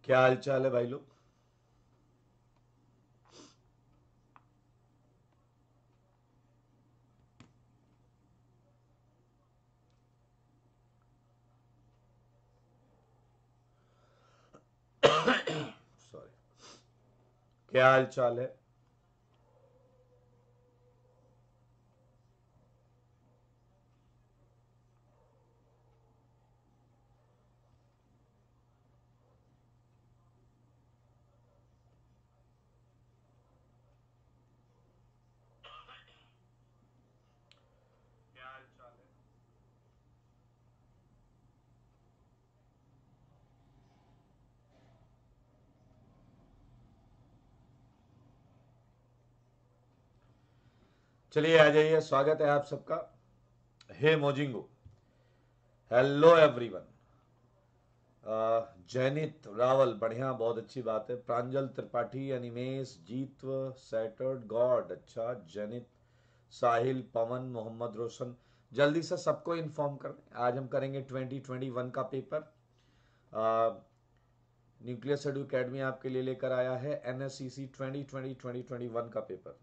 क्या हाल चाल है भाई लोग। सॉरी। क्या हाल चाल है। क्या हाल चाल है। चलिए आ जाइए, स्वागत है आप सबका। हे मोजिंगो। Hello everyone. जैनित रावल, बढ़िया, बहुत अच्छी बात है। प्रांजल त्रिपाठी, अनिमेश, जीत्व, सैटर्ड गॉड, अच्छा। जैनित, साहिल, पवन, मोहम्मद रोशन। जल्दी से सबको इन्फॉर्म कर दें, आज हम करेंगे 2021 का पेपर। न्यूक्लियस एडू अकेडमी आपके लिए लेकर आया है एनएससीसी 2020-2021 का पेपर।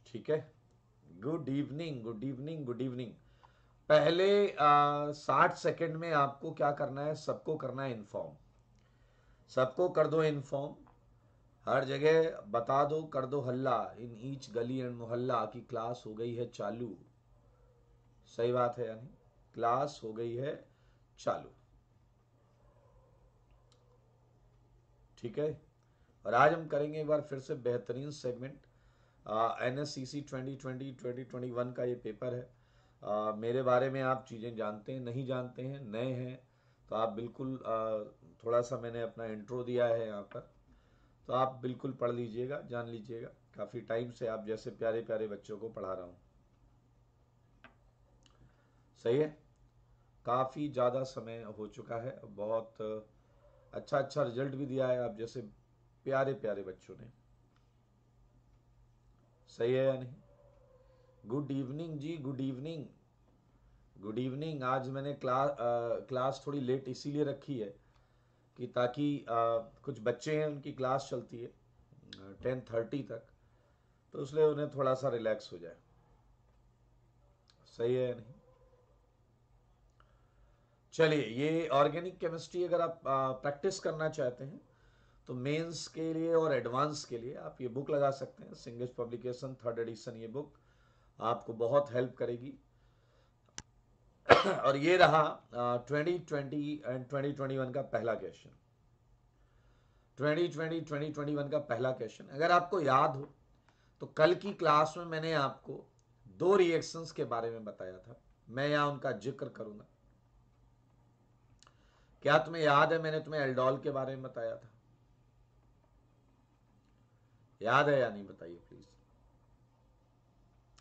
ठीक है। Good evening, good evening, good evening. पहले 60 सेकंड में आपको क्या करना है, सबको करना है इन्फॉर्म। सबको कर दो इन्फॉर्म। हर जगह बता दो, कर दो हल्ला, इन ईच गली एंड मोहल्ला की क्लास हो गई है चालू। सही बात है यानी क्लास हो गई है चालू। ठीक है। और आज हम करेंगे एक बार फिर से बेहतरीन सेगमेंट। एनएससीसी 2020-2021 का ये पेपर है। मेरे बारे में आप चीज़ें जानते हैं, नहीं जानते हैं, नए हैं, तो आप बिल्कुल थोड़ा सा मैंने अपना इंट्रो दिया है यहाँ पर, तो आप बिल्कुल पढ़ लीजिएगा, जान लीजिएगा। काफ़ी टाइम से आप जैसे प्यारे प्यारे बच्चों को पढ़ा रहा हूँ। सही है। काफ़ी ज़्यादा समय हो चुका है, बहुत अच्छा अच्छा रिजल्ट भी दिया है आप जैसे प्यारे प्यारे बच्चों ने। सही है या नहीं। गुड इवनिंग जी, गुड इवनिंग। Good evening. आज मैंने क्लास थोड़ी लेट इसीलिए रखी है कि ताकि कुछ बच्चे हैं, उनकी क्लास चलती है 10:30 तक, तो इसलिए उन्हें थोड़ा सा रिलैक्स हो जाए। सही है या नहीं। चलिए, ये ऑर्गेनिक केमिस्ट्री अगर आप प्रैक्टिस करना चाहते हैं तो मेंस के लिए और एडवांस के लिए आप ये बुक लगा सकते हैं। सिंगेज पब्लिकेशन, 3rd एडिशन, ये बुक आपको बहुत हेल्प करेगी। और ये रहा 2020 एंड 2021 का पहला क्वेश्चन। 2020-2021 का पहला क्वेश्चन, अगर आपको याद हो तो कल की क्लास में मैंने आपको दो रिएक्शंस के बारे में बताया था। मैं यहां उनका जिक्र करूंगा। क्या तुम्हें याद है, मैंने तुम्हें एल्डोल के बारे में बताया था? याद है या नहीं, बताइए प्लीज।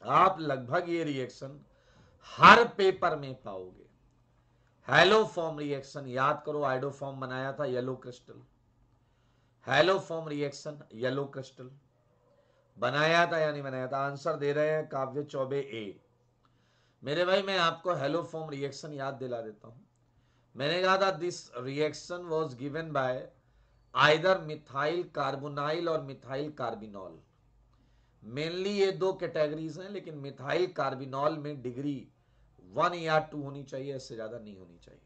आप लगभग ये रिएक्शन हर पेपर में पाओगे। हेलो फॉर्म रिएक्शन याद करो, आइडो फॉर्म बनाया था yellow crystal. Hello form reaction yellow crystal बनाया था या नहीं बनाया था? आंसर दे रहे हैं काव्य चौबे ए। मेरे भाई, मैं आपको हेलो फॉर्म रिएक्शन याद दिला देता हूं। मैंने कहा था this reaction was given by either methyl carbonyl और मिथाइल कार्बिनॉल। मेनली ये दो कैटेगरीज हैं, लेकिन मिथाइल कार्बिनॉल में डिग्री 1 या 2 होनी चाहिए, इससे ज्यादा नहीं होनी चाहिए।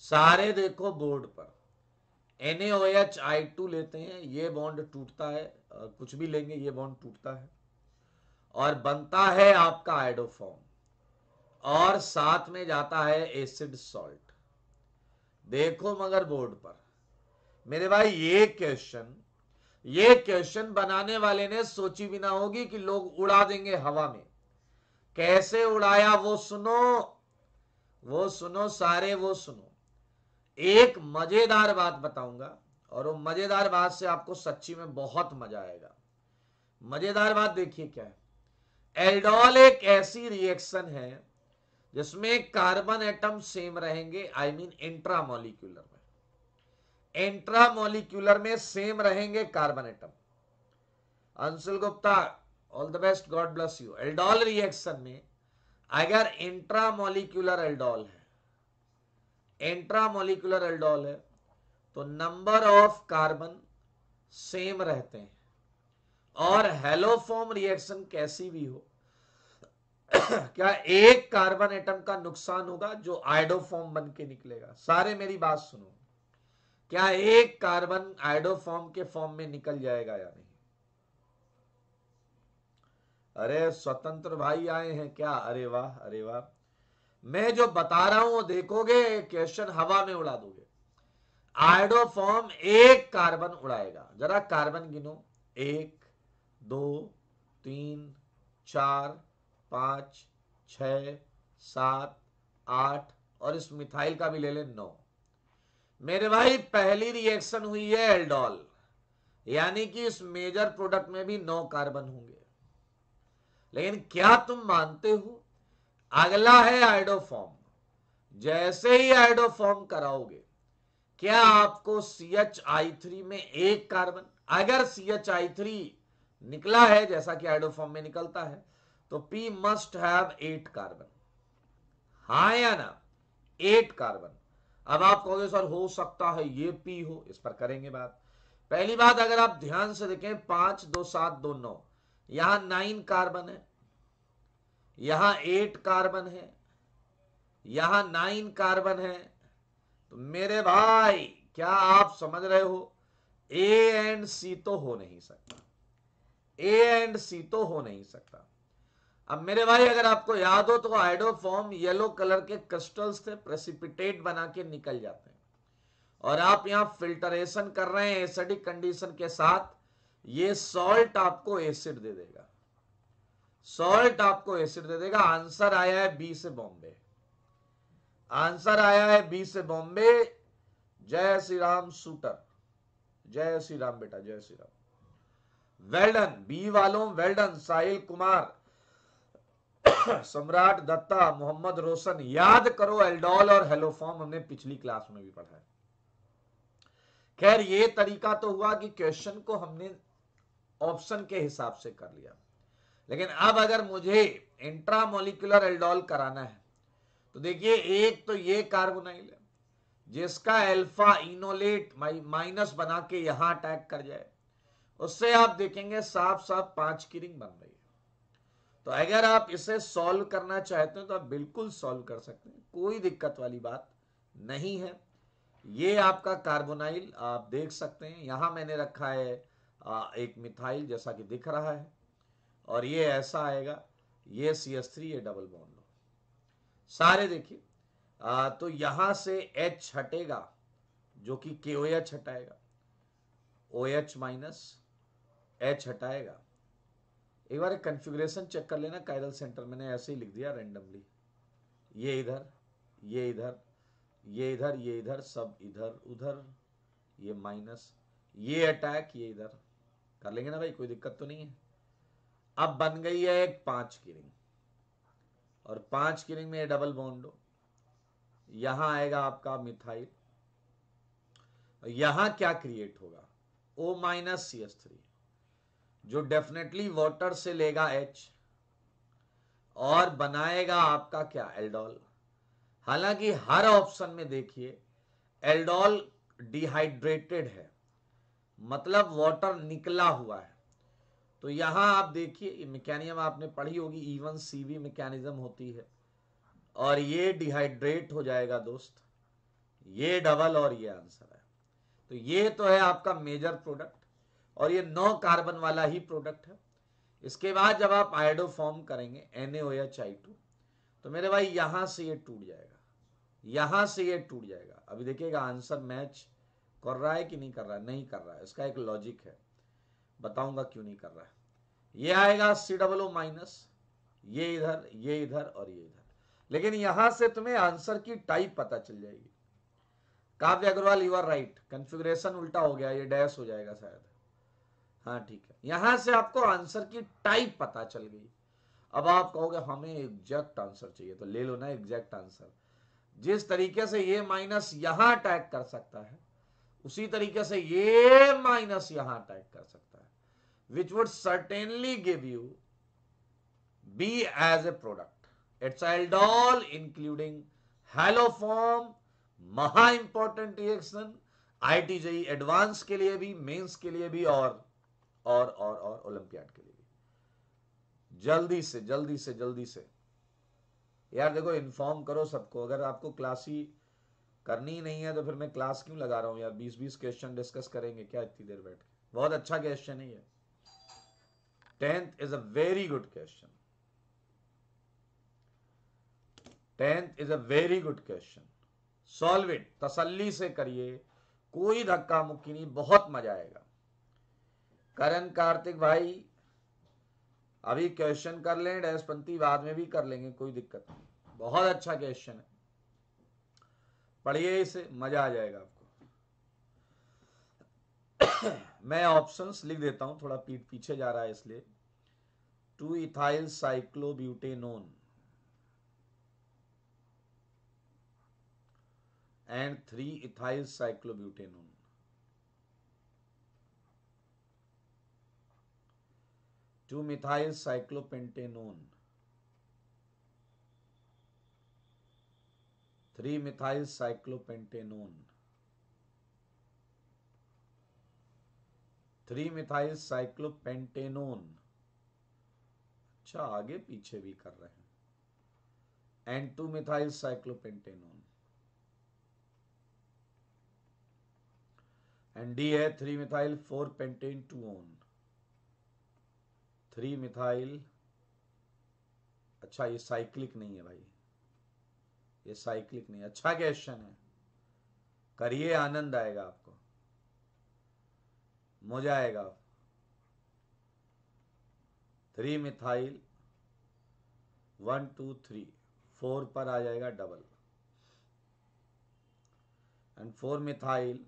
सारे देखो बोर्ड पर NaOH I2 लेते हैं, ये बॉन्ड टूटता है, कुछ भी लेंगे ये बॉन्ड टूटता है और बनता है आपका आइडोफॉर्म, और साथ में जाता है एसिड सॉल्ट। देखो मगर बोर्ड पर मेरे भाई, ये क्वेश्चन बनाने वाले ने सोची भी ना होगी कि लोग उड़ा देंगे हवा में। कैसे उड़ाया वो सुनो, वो सुनो, सारे वो सुनो। एक मजेदार बात बताऊंगा और वो मजेदार बात से आपको सच्ची में बहुत मजा आएगा। मजेदार बात देखिए क्या है। एल्डोल एक ऐसी रिएक्शन है जिसमें कार्बन एटम सेम रहेंगे, आई मीन इंट्रामोलिक्यूलर में। इंट्रामोलिक्यूलर में सेम रहेंगे carbon atom. Anshul Gupta, all the best, God bless you. Aldol reaction में अगर इंट्रामोलिक्यूलर एल्डोल है इंट्रामोलिकुलर एल्डोल है तो नंबर ऑफ कार्बन सेम रहते हैं, और हेलोफॉर्म रिएक्शन कैसी भी हो क्या एक कार्बन एटम का नुकसान होगा जो आइडोफॉर्म बन के निकलेगा? सारे मेरी बात सुनो, क्या एक कार्बन आइडोफॉर्म के फॉर्म में निकल जाएगा या नहीं? अरे स्वतंत्र भाई आए हैं क्या? अरे वाह अरे वाह, मैं जो बता रहा हूं वो देखोगे, क्वेश्चन हवा में उड़ा दोगे। आइडोफॉर्म एक कार्बन उड़ाएगा, जरा कार्बन गिनो, 1 2 3 4 5 6 7 8, और इस मिथाइल का भी ले ले 9। मेरे भाई पहली रिएक्शन हुई है एल्डोल, यानी कि इस मेजर प्रोडक्ट में भी 9 कार्बन होंगे। लेकिन क्या तुम मानते हो, अगला है आइडोफॉर्म। जैसे ही आइडोफॉर्म कराओगे, क्या आपको CH3 में एक कार्बन, अगर CH3 निकला है जैसा कि आइडोफॉर्म में निकलता है, तो P मस्ट हैव 8 कार्बन, हाँ या ना? 8 कार्बन। अब आप कहोगे सर हो सकता है ये P हो, इस पर करेंगे बात। पहली बात, अगर आप ध्यान से देखें, 5 2 7 2 9, यहां 9 कार्बन है, यहां 8 कार्बन है, यहां 9 कार्बन है। तो मेरे भाई क्या आप समझ रहे हो, A एंड C तो हो नहीं सकता, A एंड C तो हो नहीं सकता। अब मेरे भाई अगर आपको याद हो तो आइडोफॉर्म येलो कलर के क्रिस्टल्स थे, प्रेसिपिटेट बना के निकल जाते हैं, और आप यहां फिल्टरेशन कर रहे हैं एसिडिक कंडीशन के साथ, ये सॉल्ट आपको एसिड दे देगा, सॉल्ट आपको एसिड दे देगा। आंसर आया है बी से बॉम्बे, आंसर आया है बी से बॉम्बे। जय श्री राम शूटर, जय श्री राम बेटा, जय Shri Ram. Well done B वालों, वेल डन। साहिल कुमार, सम्राट दत्ता, मोहम्मद रोशन, याद करो एल्डोल और हेलोफॉर्म हमने पिछली क्लास में भी पढ़ा है। खैर ये तरीका तो हुआ कि क्वेश्चन को हमने ऑप्शन के हिसाब से कर लिया, लेकिन अब अगर मुझे इंट्रामोलिकुलर एल्डोल कराना है तो देखिए, एक तो ये कार्बोनाइल है जिसका अल्फा इनोलेट माइनस बना के यहां अटैक कर जाए, उससे आप देखेंगे साफ साफ 5 की रिंग बन रही है। तो अगर आप इसे सॉल्व करना चाहते हैं तो आप बिल्कुल सॉल्व कर सकते हैं, कोई दिक्कत वाली बात नहीं है। ये आपका कार्बोनाइल आप देख सकते हैं, यहां मैंने रखा है एक मिथाइल जैसा कि दिख रहा है, और ये ऐसा आएगा, ये CH3, ये डबल बॉन्ड लो, सारे देखिए। तो यहां से H हटेगा जो कि KOH हटाएगा, OH माइनस H हटाएगा। एक बार कॉन्फ़िगरेशन चेक कर लेना, कायरल सेंटर मैंने ऐसे ही लिख दिया रैंडमली, ये इधर, ये इधर, ये इधर, ये इधर, सब इधर उधर, ये माइनस, ये अटैक, ये इधर कर लेंगे ना भाई, कोई दिक्कत तो नहीं है। अब बन गई है एक 5 की रिंग, और 5 की रिंग में डबल बॉन्ड हो, यहां आएगा आपका मिथाइल, यहां क्या क्रिएट होगा, O माइनस CH3, जो डेफिनेटली वाटर से लेगा H और बनाएगा आपका क्या, एल्डोल। हालांकि हर ऑप्शन में देखिए एल्डोल डिहाइड्रेटेड है, मतलब वाटर निकला हुआ है। तो यहां आप देखिए मैकेनिज्म आपने पढ़ी होगी, E1CV मैकेनिज्म होती है, और ये डिहाइड्रेट हो जाएगा दोस्त, ये डबल, और ये आंसर है। तो ये तो है आपका मेजर प्रोडक्ट, और ये 9 कार्बन वाला ही प्रोडक्ट है। इसके बाद जब आप आयोडो फॉर्म करेंगे NaOH, तो मेरे भाई यहां से ये टूट जाएगा, यहां से ये टूट जाएगा। अभी देखिएगा आंसर मैच कर रहा है कि नहीं कर रहा है, नहीं कर रहा है, इसका एक लॉजिक है, बताऊंगा क्यों नहीं कर रहा है। ये आएगा COO माइनस, ये इधर, ये इधर, और ये इधर। लेकिन यहां से तुम्हें आंसर की टाइप पता चल जाएगी। Kavya Agarwal, you are right, configuration उल्टा हो गया, ये डैश हो जाएगा शायद, हाँ ठीक है। यहां से आपको आंसर की टाइप पता चल गई। अब आप कहोगे हमें एग्जैक्ट आंसर चाहिए, तो ले लो ना एग्जैक्ट आंसर। जिस तरीके से ये माइनस यहां अटैक कर सकता है, उसी तरीके से ये माइनस यहां अटैक कर सकता है, which would certainly give you B as a product. It's aldol including haloform, महा important reaction, IIT JEE advance के लिए भी, मेंस के लिए भी, और ओलंपियाड के लिए भी। जल्दी से जल्दी से जल्दी से यार देखो, इन्फॉर्म करो सबको। अगर आपको क्लास ही करनी ही नहीं है तो फिर मैं क्लास क्यों लगा रहा हूं यार? 20-20 क्वेश्चन डिस्कस करेंगे क्या इतनी देर बैठ के? बहुत अच्छा क्वेश्चन है ये। 10th is a very good question. 10th is a very good question. Solve it, तसल्ली से करिए, कोई धक्का मुक्की नहीं, बहुत मजा आएगा। करण कार्तिक भाई अभी क्वेश्चन कर लें, डैशपंती बाद में भी कर लेंगे, कोई दिक्कत नहीं। बहुत अच्छा क्वेश्चन है, पढ़िए इसे, मजा आ जाएगा आपको। मैं ऑप्शंस लिख देता हूं, थोड़ा पीछे जा रहा है इसलिए। 2 ethyl साइक्लोब्यूटेनोन and 3 ethyl cyclobutanone. 2 methyl cyclopentanone. 3 methyl cyclopentanone. 3 methyl cyclopentanone. अच्छा, आगे पीछे भी कर रहे हैं। and 2 methyl cyclopentanone. and D है 3 methyl 4 pentane 2-on. 3 methyl, अच्छा ये साइक्लिक नहीं है भाई, ये साइक्लिक नहीं। अच्छा क्वेश्चन है, करिए, आनंद आएगा आपको, मजा आएगा। 3 मिथाइल 1 2 3 4 पर आ जाएगा डबल, एंड 4 मिथाइल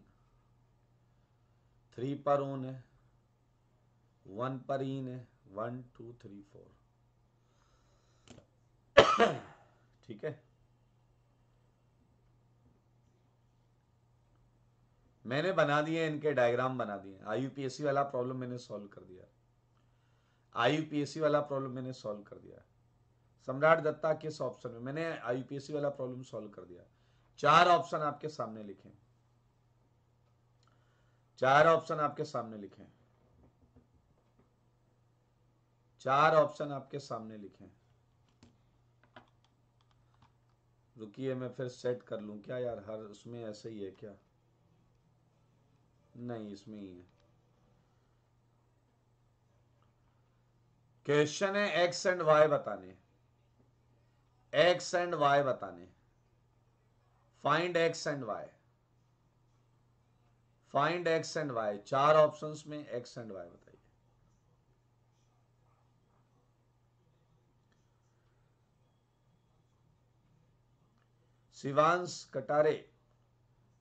3 पर ऊन है, 1 पर ईन है, 1 2 3 4। ठीक है, मैंने बना दिए, इनके डायग्राम बना दिए। आईयूपीएससी वाला प्रॉब्लम मैंने सॉल्व कर दिया, आईयूपीएससी वाला प्रॉब्लम मैंने सॉल्व कर दिया। सम्राट दत्ता किस ऑप्शन में? मैंने आईयूपीएससी वाला प्रॉब्लम सॉल्व कर दिया। 4 ऑप्शन आपके सामने लिखे, 4 ऑप्शन आपके सामने लिखे, 4 ऑप्शन आपके सामने लिखे। रुकिए मैं फिर सेट कर लूं क्या यार, हर उसमें ऐसे ही है क्या? नहीं, इसमें ही है। क्वेश्चन है एक्स एंड वाई बताने, एक्स एंड वाई बताने। Find X and Y, find X and Y. 4 options में एक्स एंड वाई बताइए। शिवांश कटारे,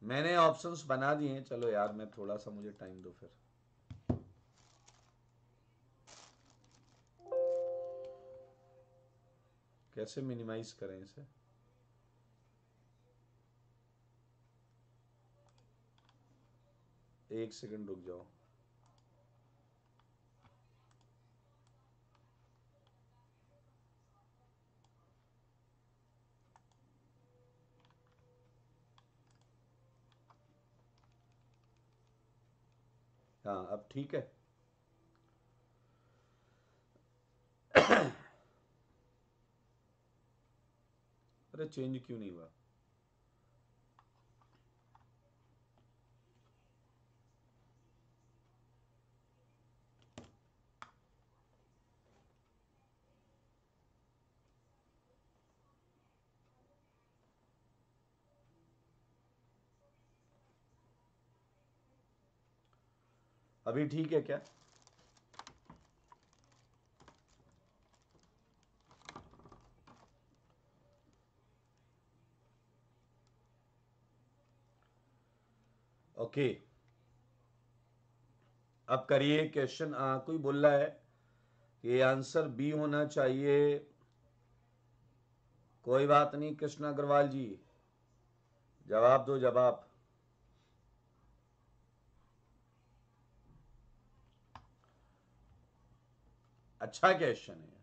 मैंने ऑप्शंस बना दिए हैं। चलो यार, मैं थोड़ा सा, मुझे टाइम दो फिर। कैसे मिनिमाइज करें इसे? एक सेकंड रुक जाओ। हाँ, अब ठीक है। अरे चेंज क्यों नहीं हुआ? अभी ठीक है क्या? ओके, अब करिए क्वेश्चन। कोई बोल रहा है ये आंसर बी होना चाहिए। कोई बात नहीं कृष्ण अग्रवाल जी, जवाब दो जवाब। अच्छा क्वेश्चन है।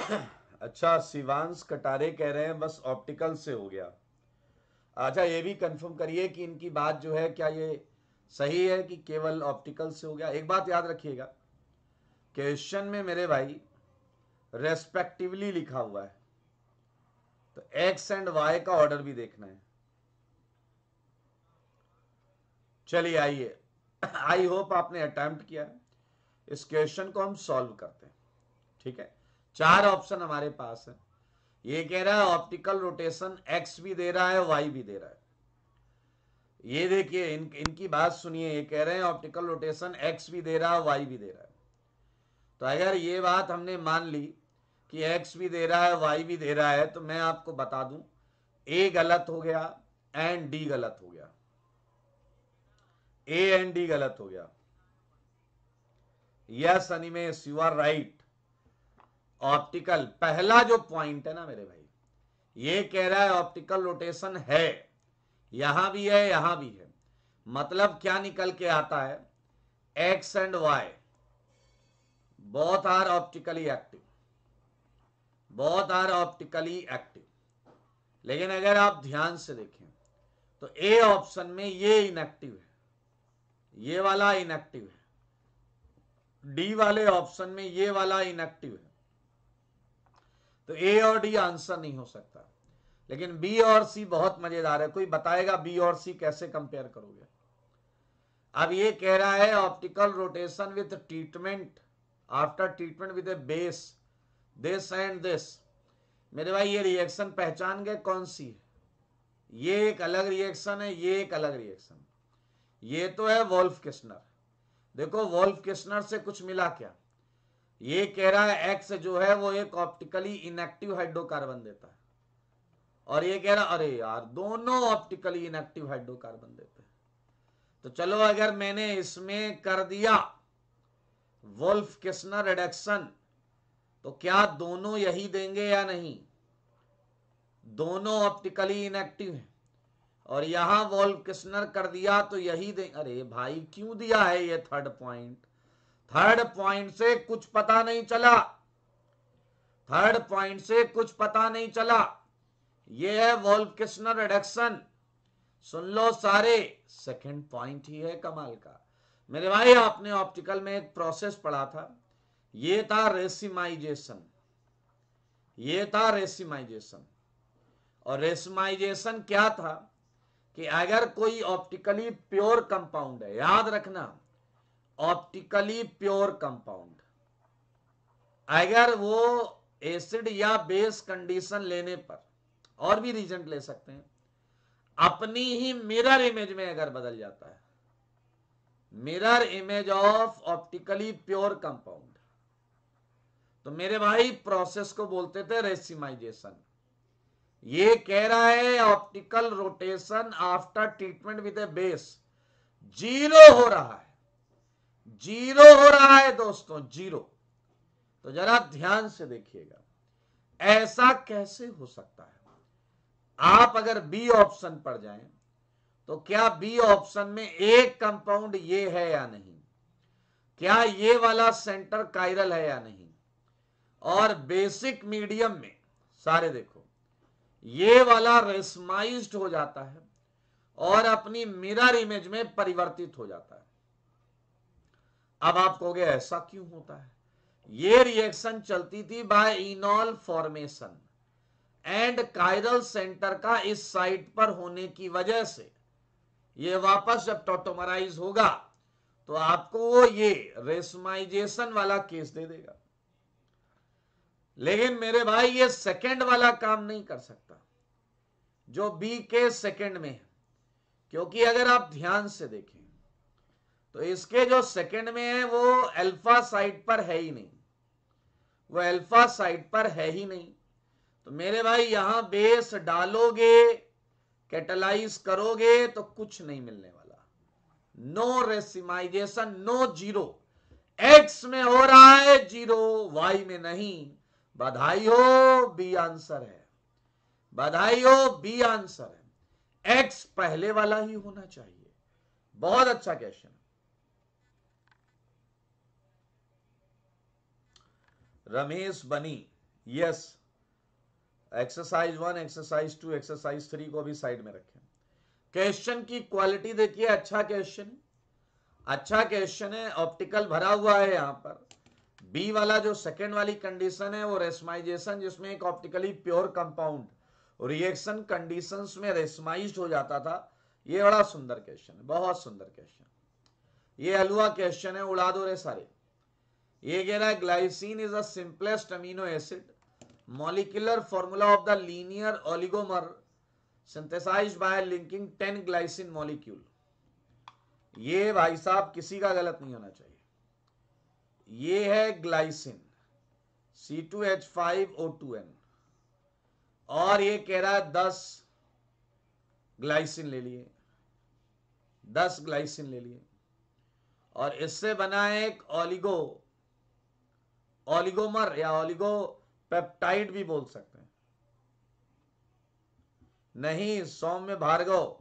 अच्छा, शिवांश कटारे कह रहे हैं बस ऑप्टिकल से हो गया। अच्छा, ये भी कंफर्म करिए कि इनकी बात जो है क्या ये सही है कि केवल ऑप्टिकल से हो गया। एक बात याद रखिएगा, क्वेश्चन में मेरे भाई रेस्पेक्टिवली लिखा हुआ है, तो एक्स एंड वाई का ऑर्डर भी देखना है। चलिए आइए, आई होप आपने अटेम्प्ट किया है। इस क्वेश्चन को हम सॉल्व करते हैं। ठीक है, 4 ऑप्शन हमारे पास है। ये कह रहा है ऑप्टिकल रोटेशन एक्स भी दे रहा है, वाई भी दे रहा है। ये देखिए इनकी बात सुनिए, ये कह रहे हैं ऑप्टिकल रोटेशन एक्स भी दे रहा है, वाई भी दे रहा है। तो अगर ये बात हमने मान ली कि एक्स भी दे रहा है, वाई भी दे रहा है, तो मैं आपको बता दूं ए गलत हो गया एंड डी गलत हो गया। ए एंड डी गलत हो गया। Yes Animesh, you are right. Optical पहला जो पॉइंट है ना मेरे भाई, ये कह रहा है ऑप्टिकल रोटेशन है, यहां भी है यहां भी है। मतलब क्या निकल के आता है, X and Y both are optically active, both are optically active. लेकिन अगर आप ध्यान से देखें तो ए ऑप्शन में ये इनएक्टिव है, ये वाला इनएक्टिव है। डी वाले ऑप्शन में ये वाला इनएक्टिव है। तो ए और डी आंसर नहीं हो सकता। लेकिन बी और सी बहुत मजेदार है। कोई बताएगा बी और सी कैसे कंपेयर करोगे? अब ये कह रहा है optical rotation with treatment, after treatment with A base, this and this. मेरे भाई ये रिएक्शन पहचान गए कौन सी है? ये एक अलग रिएक्शन है, ये एक अलग रिएक्शन। ये तो है वोल्फ किस्नर। देखो वोल्फ किस्नर से कुछ मिला क्या? ये कह रहा है एक्स जो है वो एक ऑप्टिकली इनएक्टिव हाइड्रोकार्बन देता है, और ये कह रहा अरे यार दोनों ऑप्टिकली इनएक्टिव हाइड्रोकार्बन देते हैं। तो चलो अगर मैंने इसमें कर दिया वोल्फ किस्नर रिडक्शन, तो क्या दोनों यही देंगे या नहीं? दोनों ऑप्टिकली इनएक्टिव है, और यहां वोल्फ किस्नर कर दिया तो यही दे। अरे भाई क्यों दिया है ये थर्ड पॉइंट? थर्ड पॉइंट से कुछ पता नहीं चला, थर्ड पॉइंट से कुछ पता नहीं चला। ये है वोल्फ किस्नर रिडक्शन। सुन लो सारे, सेकंड पॉइंट ही है कमाल का। मेरे भाई आपने ऑप्टिकल में एक प्रोसेस पढ़ा था, ये था रेसिमाइजेशन, ये था रेसिमाइजेशन। और रेसिमाइजेशन क्या था कि अगर कोई ऑप्टिकली प्योर कंपाउंड है, याद रखना ऑप्टिकली प्योर कंपाउंड, अगर वो एसिड या बेस कंडीशन लेने पर, और भी रीजन ले सकते हैं, अपनी ही मिरर इमेज में अगर बदल जाता है, mirror image of optically pure compound, तो मेरे भाई प्रोसेस को बोलते थे रेसिमाइजेशन। ये कह रहा है optical rotation after treatment with A base zero हो रहा है, जीरो हो रहा है दोस्तों, जीरो। तो जरा ध्यान से देखिएगा, ऐसा कैसे हो सकता है? आप अगर बी ऑप्शन पर जाएं तो क्या बी ऑप्शन में एक कंपाउंड ये है या नहीं? क्या ये वाला सेंटर कायरल है या नहीं? और बेसिक मीडियम में सारे देखो, ये वाला रेसमाइज्ड हो जाता है और अपनी मिरर इमेज में परिवर्तित हो जाता है। अब आप कहोगे ऐसा क्यों होता है? ये रिएक्शन चलती थी by enol formation and chiral centre का इस साइट पर होने की वजह से ये वापस जब टॉटोमराइज होगा तो आपको ये रेसमाइजेशन वाला केस दे देगा। लेकिन मेरे भाई ये सेकंड वाला काम नहीं कर सकता जो बी के सेकंड में है, क्योंकि अगर आप ध्यान से देखें तो इसके जो सेकंड में है वो अल्फा साइड पर है ही नहीं, वो अल्फा साइड पर है ही नहीं। तो मेरे भाई यहां बेस डालोगे, कैटलाइज करोगे तो कुछ नहीं मिलने वाला। No racemization, no zero. एक्स में हो रहा है जीरो, वाई में नहीं। बधाई हो, बी आंसर है, बधाई हो, बी आंसर है। एक्स पहले वाला ही होना चाहिए। बहुत अच्छा क्वेश्चन। रमेश बनी, यस, एक्सरसाइज 1, एक्सरसाइज 2, एक्सरसाइज 3 को भी साइड में रखें। क्वेश्चन की क्वालिटी देखिए, अच्छा क्वेश्चन, अच्छा क्वेश्चन है, ऑप्टिकल भरा हुआ है। यहां पर बी वाला जो सेकेंड वाली कंडीशन है वो रेसमाइजेशन, जिसमें एक optically pure compound reaction conditions में रेसमाइज्ड हो जाता था। ये बड़ा सुंदर क्वेश्चन है, बहुत सुंदर क्वेश्चन। ये हलवा क्वेश्चन है, उड़ा दो रे सारे। ये कह रहा है glycine is the simplest amino acid, molecular formula of the linear oligomer synthesized by linking 10 glycine molecule. ये भाई साहब किसी का गलत नहीं होना चाहिए। ये है ग्लाइसिन C2H5O2N, और ये कह रहा है 10 ग्लाइसिन ले लिए, 10 ग्लाइसिन ले लिए, और इससे बना है एक ओलिगोमर या ओलिगो पेप्टाइड भी बोल सकते हैं। नहीं, सौम्य भार्गव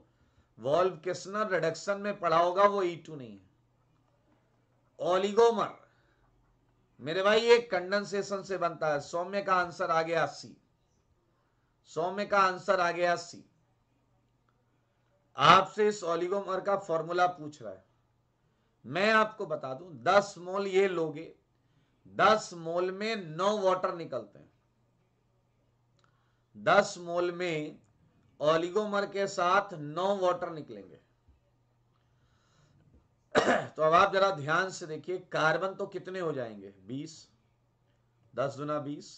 वॉल्व किस्नर रिडक्शन में पढ़ा होगा, वो E2 नहीं है, ओलिगोमर मेरे भाई ये कंडेंसेशन से बनता है। सौम्य का आंसर आ गया C, सौम्य का आंसर आ गया C। आपसे इस ओलिगोमर का फॉर्मूला पूछ रहा है, मैं आपको बता दूं 10 मोल ये लोगे, 10 मोल में 9 वाटर निकलते हैं। 10 मोल में ओलिगोमर के साथ 9 वाटर निकलेंगे। तो अब आप जरा ध्यान से देखिए, कार्बन तो कितने हो जाएंगे 20, 10 गुना 20।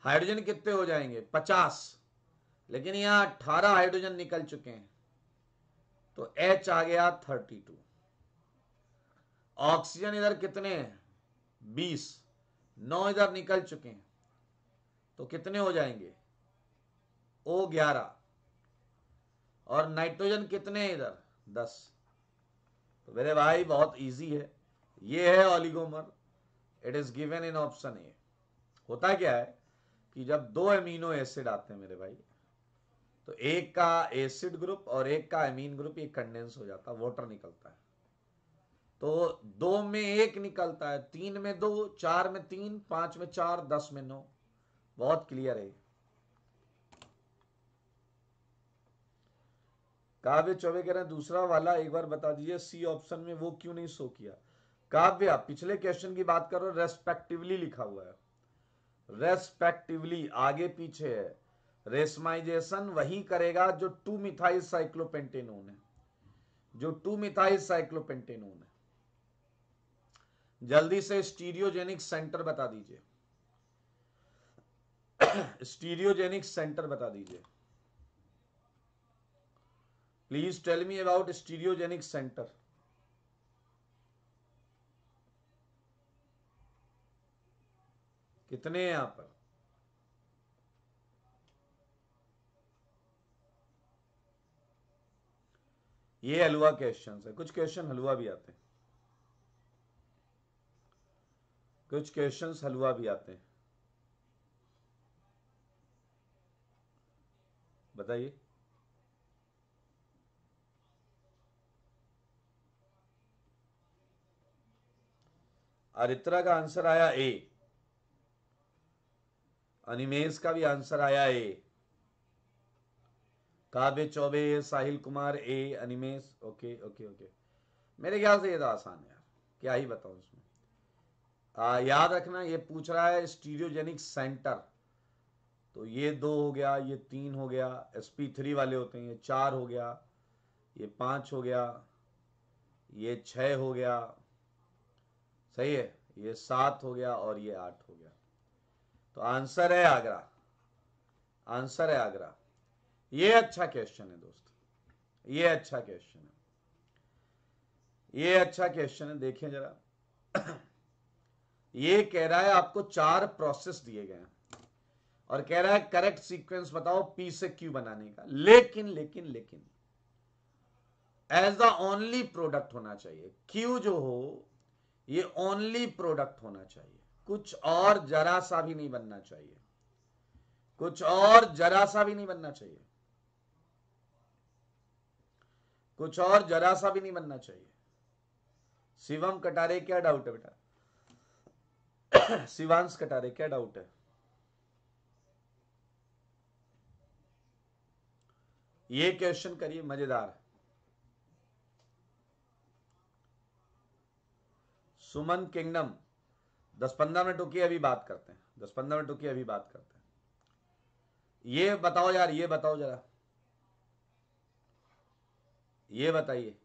हाइड्रोजन कितने हो जाएंगे 50, लेकिन यहां 18 हाइड्रोजन निकल चुके हैं, तो H आ गया 32। ऑक्सीजन इधर कितने हैं 20, 9 इधर निकल चुके हैं, तो कितने हो जाएंगे O 11, और नाइट्रोजन कितने हैं इधर 10। तो मेरे भाई बहुत इजी है, ये है oligomer, it is given in option A. होता क्या है कि जब 2 अमीनो एसिड आते हैं मेरे भाई, तो एक का एसिड ग्रुप और एक का अमीन ग्रुप ये कंडेंस हो जाता है, वाटर निकलता है। तो 2 में 1 निकलता है, 3 में 2, 4 में 3, 5 में 4, 10 में 9। बहुत क्लियर है। काव्य चौबे कह रहे हैं दूसरा वाला एक बार बता दीजिए, सी ऑप्शन में वो क्यों नहीं शो किया। काव्य आप पिछले क्वेश्चन की बात करो, रेस्पेक्टिवली लिखा हुआ है, रेस्पेक्टिवली आगे पीछे है। रेसमाइजेशन वही करेगा जो 2 मिथाइल साइक्लोपेंटेनोन है, जो 2 मिथाइल साइक्लोपेंटेनोन है। जल्दी से स्टीरियोजेनिक सेंटर बता दीजिए, स्टीरियोजेनिक सेंटर बता दीजिए, please tell me about stereogenic centre. कितने हैं यहां पर, ये हलवा क्वेश्चन है, कुछ क्वेश्चन हलवा भी आते हैं, कुछ क्वेश्चंस हलवा भी आते हैं। बताइए, अरित्रा का आंसर आया ए, अनिमेश का भी आंसर आया ए, काव्य चौबे, साहिल कुमार ए, अनिमेश ओके ओके ओके। मेरे ख्याल से ये तो आसान है यार, क्या ही बताऊं इसमें। याद रखना ये पूछ रहा है स्टीरियोजेनिक सेंटर, तो ये 2 हो गया, ये 3 हो गया, sp3 वाले होते हैं, ये 4 हो गया, ये 5 हो गया, ये 6 हो गया, सही है, ये 7 हो गया, और ये 8 हो गया। तो आंसर है आगरा, आंसर है आगरा। ये अच्छा क्वेश्चन है दोस्त, ये अच्छा क्वेश्चन है, ये अच्छा क्वेश्चन है। देखें जरा, ये कह रहा है आपको 4 प्रोसेस दिए गए हैं और कह रहा है करेक्ट सीक्वेंस बताओ P से Q बनाने का। लेकिन लेकिन लेकिन एज द ओनली प्रोडक्ट होना चाहिए, Q जो हो ये ओनली प्रोडक्ट होना चाहिए, कुछ और जरा सा भी नहीं बनना चाहिए, कुछ और जरा सा भी नहीं बनना चाहिए, कुछ और जरा सा भी नहीं बनना चाहिए। शिवम कटारे क्या डाउट है बेटा, शिवांश कटारे क्या डाउट है। ये क्वेश्चन करिए, मजेदार है। सुमन किंगडम, 10-15 मिनट रुकिए, अभी बात करते हैं। 10-15 मिनट रुकिए, अभी बात करते हैं। ये बताओ यार, ये बताओ जरा, ये बताइए,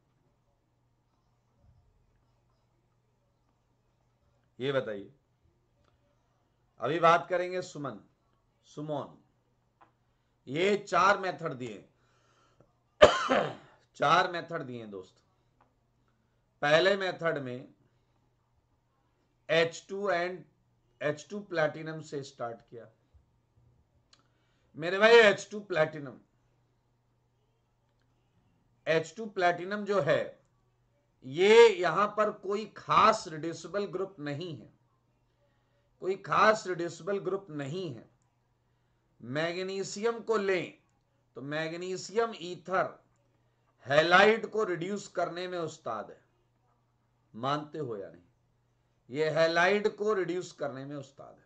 ये बताइए। अभी बात करेंगे सुमन, सुमोन। ये 4 मेथड दिए, 4 मेथड दिए दोस्त। पहले मेथड में H2 एंड H2 प्लैटिनम से स्टार्ट किया। मेरे भाई H2 प्लैटिनम, H2 प्लैटिनम जो है, ये यहां पर कोई खास रिड्यूसिबल ग्रुप नहीं है, कोई खास रिड्यूसिबल ग्रुप नहीं है। मैग्नीशियम को लें तो मैग्नीशियम ईथर हैलाइड को रिड्यूस करने में उस्ताद है, मानते हो या नहीं? ये हैलाइड को रिड्यूस करने में उस्ताद है।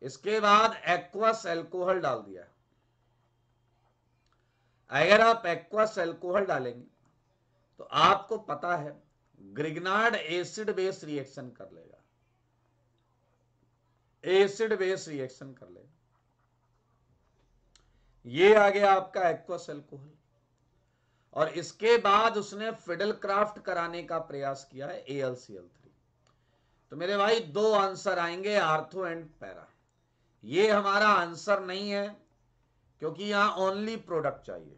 इसके बाद एक्वस अल्कोहल डाल दिया। अगर आप एक्वस अल्कोहल डालेंगे तो आपको पता है ग्रिग्नार्ड एसिड बेस रिएक्शन कर लेगा, एसिड बेस रिएक्शन कर लेगा। ये आ गया आपका एक्वस अल्कोहल। और इसके बाद उसने फिडल क्राफ्ट कराने का प्रयास किया है, AlCl3। तो मेरे भाई 2 आंसर आएंगे, आर्थो एंड पैरा। ये हमारा आंसर नहीं है, क्योंकि यहां ओनली प्रोडक्ट चाहिए,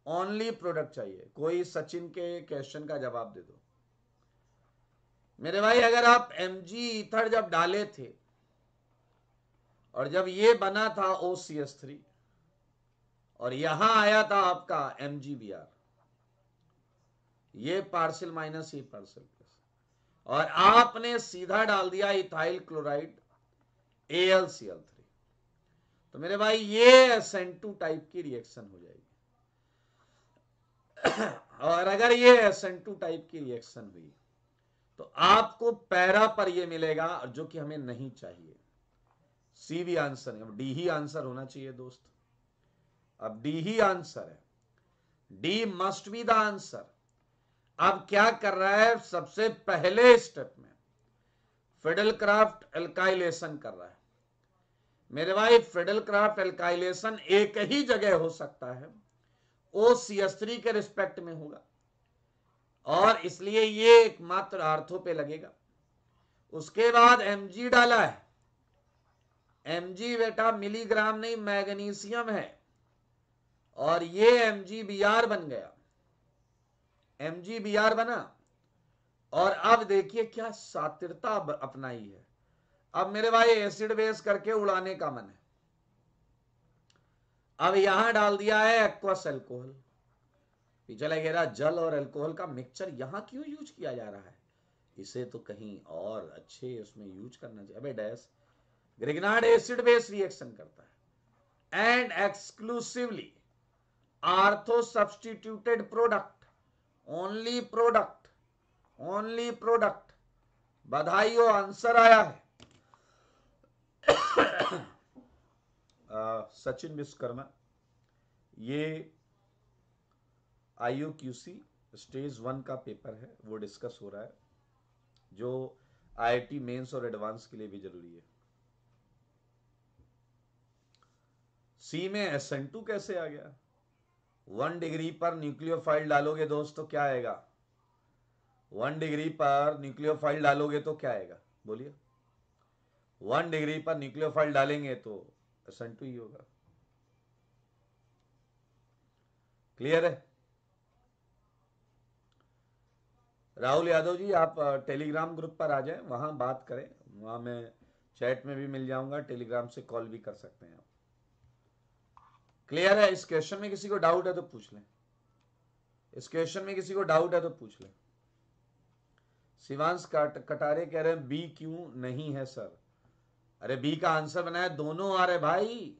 ओनली प्रोडक्ट चाहिए। कोई सचिन के क्वेश्चन का जवाब दे दो मेरे भाई। अगर आप Mg ईथर जब डाले थे और जब ये बना था OCS3 और यहां आया था आपका MgBr, ये पार्शियल माइनस, ये पार्शियल प्लस, और आपने सीधा डाल दिया इथाइल क्लोराइड AlCl3, तो मेरे भाई ये SN2 टाइप की रिएक्शन हो जाएगी। और अगर ये SN2 टाइप की रिएक्शन हुई तो आपको पैरा पर ये मिलेगा, जो कि हमें नहीं चाहिए। सी भी आंसर है, अब डी ही आंसर होना चाहिए दोस्त। अब डी ही आंसर है, D must be the answer. अब क्या कर रहा है, सबसे पहले स्टेप में फिडल क्राफ्ट एल्काइलेशन कर रहा है। मेरे भाई फिडल क्राफ्ट एल्काइलेशन एक ही जगह हो सकता है, OCS3 के रिस्पेक्ट में होगा, और इसलिए ये एकमात्र आर्थो पे लगेगा। उसके बाद Mg डाला है, Mg बेटा मिलीग्राम नहीं मैग्नीशियम है, और ये MgBr बन गया, MgBr बना। और अब देखिए क्या सातिरता अपनाई है। अब मेरे भाई एसिड बेस करके उड़ाने का मन है। अब यहां डाल दिया है एक्वस अल्कोहल। पीछे लगेगा जल और अल्कोहल का मिक्सचर यहां क्यों यूज किया जा रहा है, इसे तो कहीं और अच्छे उसमें यूज करना चाहिए। अबे dash, Grignard acid base reaction करता है and exclusively ortho substituted product, only product, only product. बधाई हो, आंसर आया है। सचिन विश्वकर्मा, ये IUQC स्टेज 1 का पेपर है, वो डिस्कस हो रहा है, जो IIT मेंस और एडवांस के लिए भी जरूरी है। सी में SN2 कैसे आ गया? 1 डिग्री पर न्यूक्लियोफाइल डालोगे दोस्तों, क्या आएगा? 1 डिग्री पर न्यूक्लियोफाइल डालोगे तो क्या आएगा, बोलिए? 1 डिग्री पर न्यूक्लियोफाइल डालेंगे तो SN2 ही होगा। क्लियर है? राहुल यादव जी, आप टेलीग्राम ग्रुप पर आ जाएं, वहां बात करें, वहां मैं चैट में भी मिल जाऊंगा, टेलीग्राम से कॉल भी कर सकते हैं आप। क्लियर है? इस क्वेश्चन में किसी को डाउट है तो पूछ लें, इस क्वेश्चन में किसी को डाउट है तो पूछ लें। शिवांश कटारे कह रहे हैं बी क्यों नहीं है सर? अरे बी का आंसर बनाया, दोनों आ रहे भाई।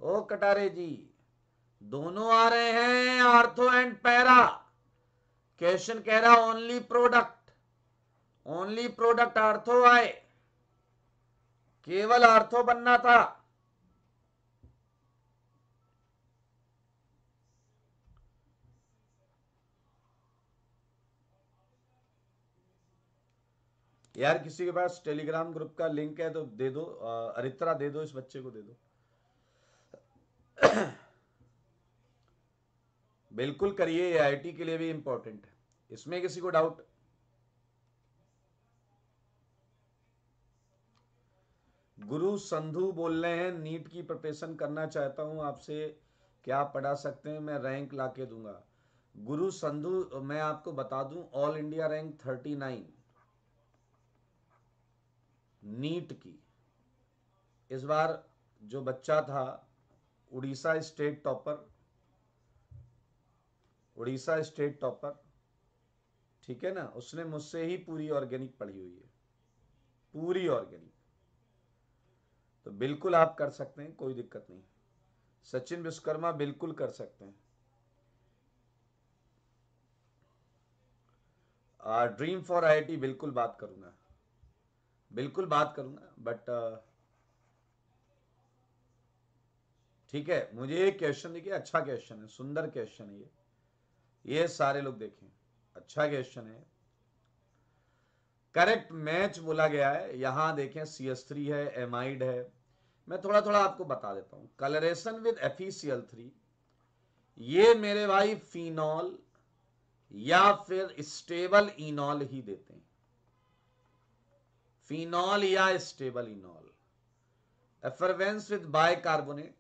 ओ कटारे जी, दोनों आ रहे हैं, आर्थो एंड पैरा। क्वेश्चन कह रहा only product, only product ortho आए, केवल आर्थो बनना था। यार किसी के पास टेलीग्राम ग्रुप का लिंक है तो दे दो, अरित्रा दे दो, इस बच्चे को दे दो। बिल्कुल करिए, ये आईआईटी के लिए भी इंपॉर्टेंट है, इसमें किसी को डाउट? गुरु संधू बोल रहे हैं, नीट की प्रिपरेशन करना चाहता हूं, आपसे क्या पढ़ा सकते हैं, मैं रैंक लाके दूंगा। गुरु संधू, मैं आपको बता दूं, ऑल इंडिया रैंक 39 नीट की। इस बार जो बच्चा था Orissa state topper, Orissa state topper, ठीक है ना, उसने मुझसे ही पूरी ऑर्गेनिक पढ़ी हुई है, पूरी ऑर्गेनिक। तो बिल्कुल आप कर सकते हैं, कोई दिक्कत नहीं। सचिन विश्वकर्मा बिल्कुल कर सकते हैं। ड्रीम फॉर आईआईटी बिल्कुल बात करूंगा, बिल्कुल बात करूंगा, बट ठीक है। मुझे एक क्वेश्चन देखिए, अच्छा क्वेश्चन है, सुंदर क्वेश्चन है ये सारे लोग देखें, अच्छा क्वेश्चन है। करेक्ट मैच बोला गया है, यहां देखें CS3 है, एमाइड है। मैं थोड़ा थोड़ा आपको बता देता हूं। कलरेशन विद FeCl3, ये मेरे भाई फिनॉल या फिर स्टेबल इनॉल ही देते हैं, फिनॉल या स्टेबल इनॉल। एफरवेंस विद बाइकार्बोनेट,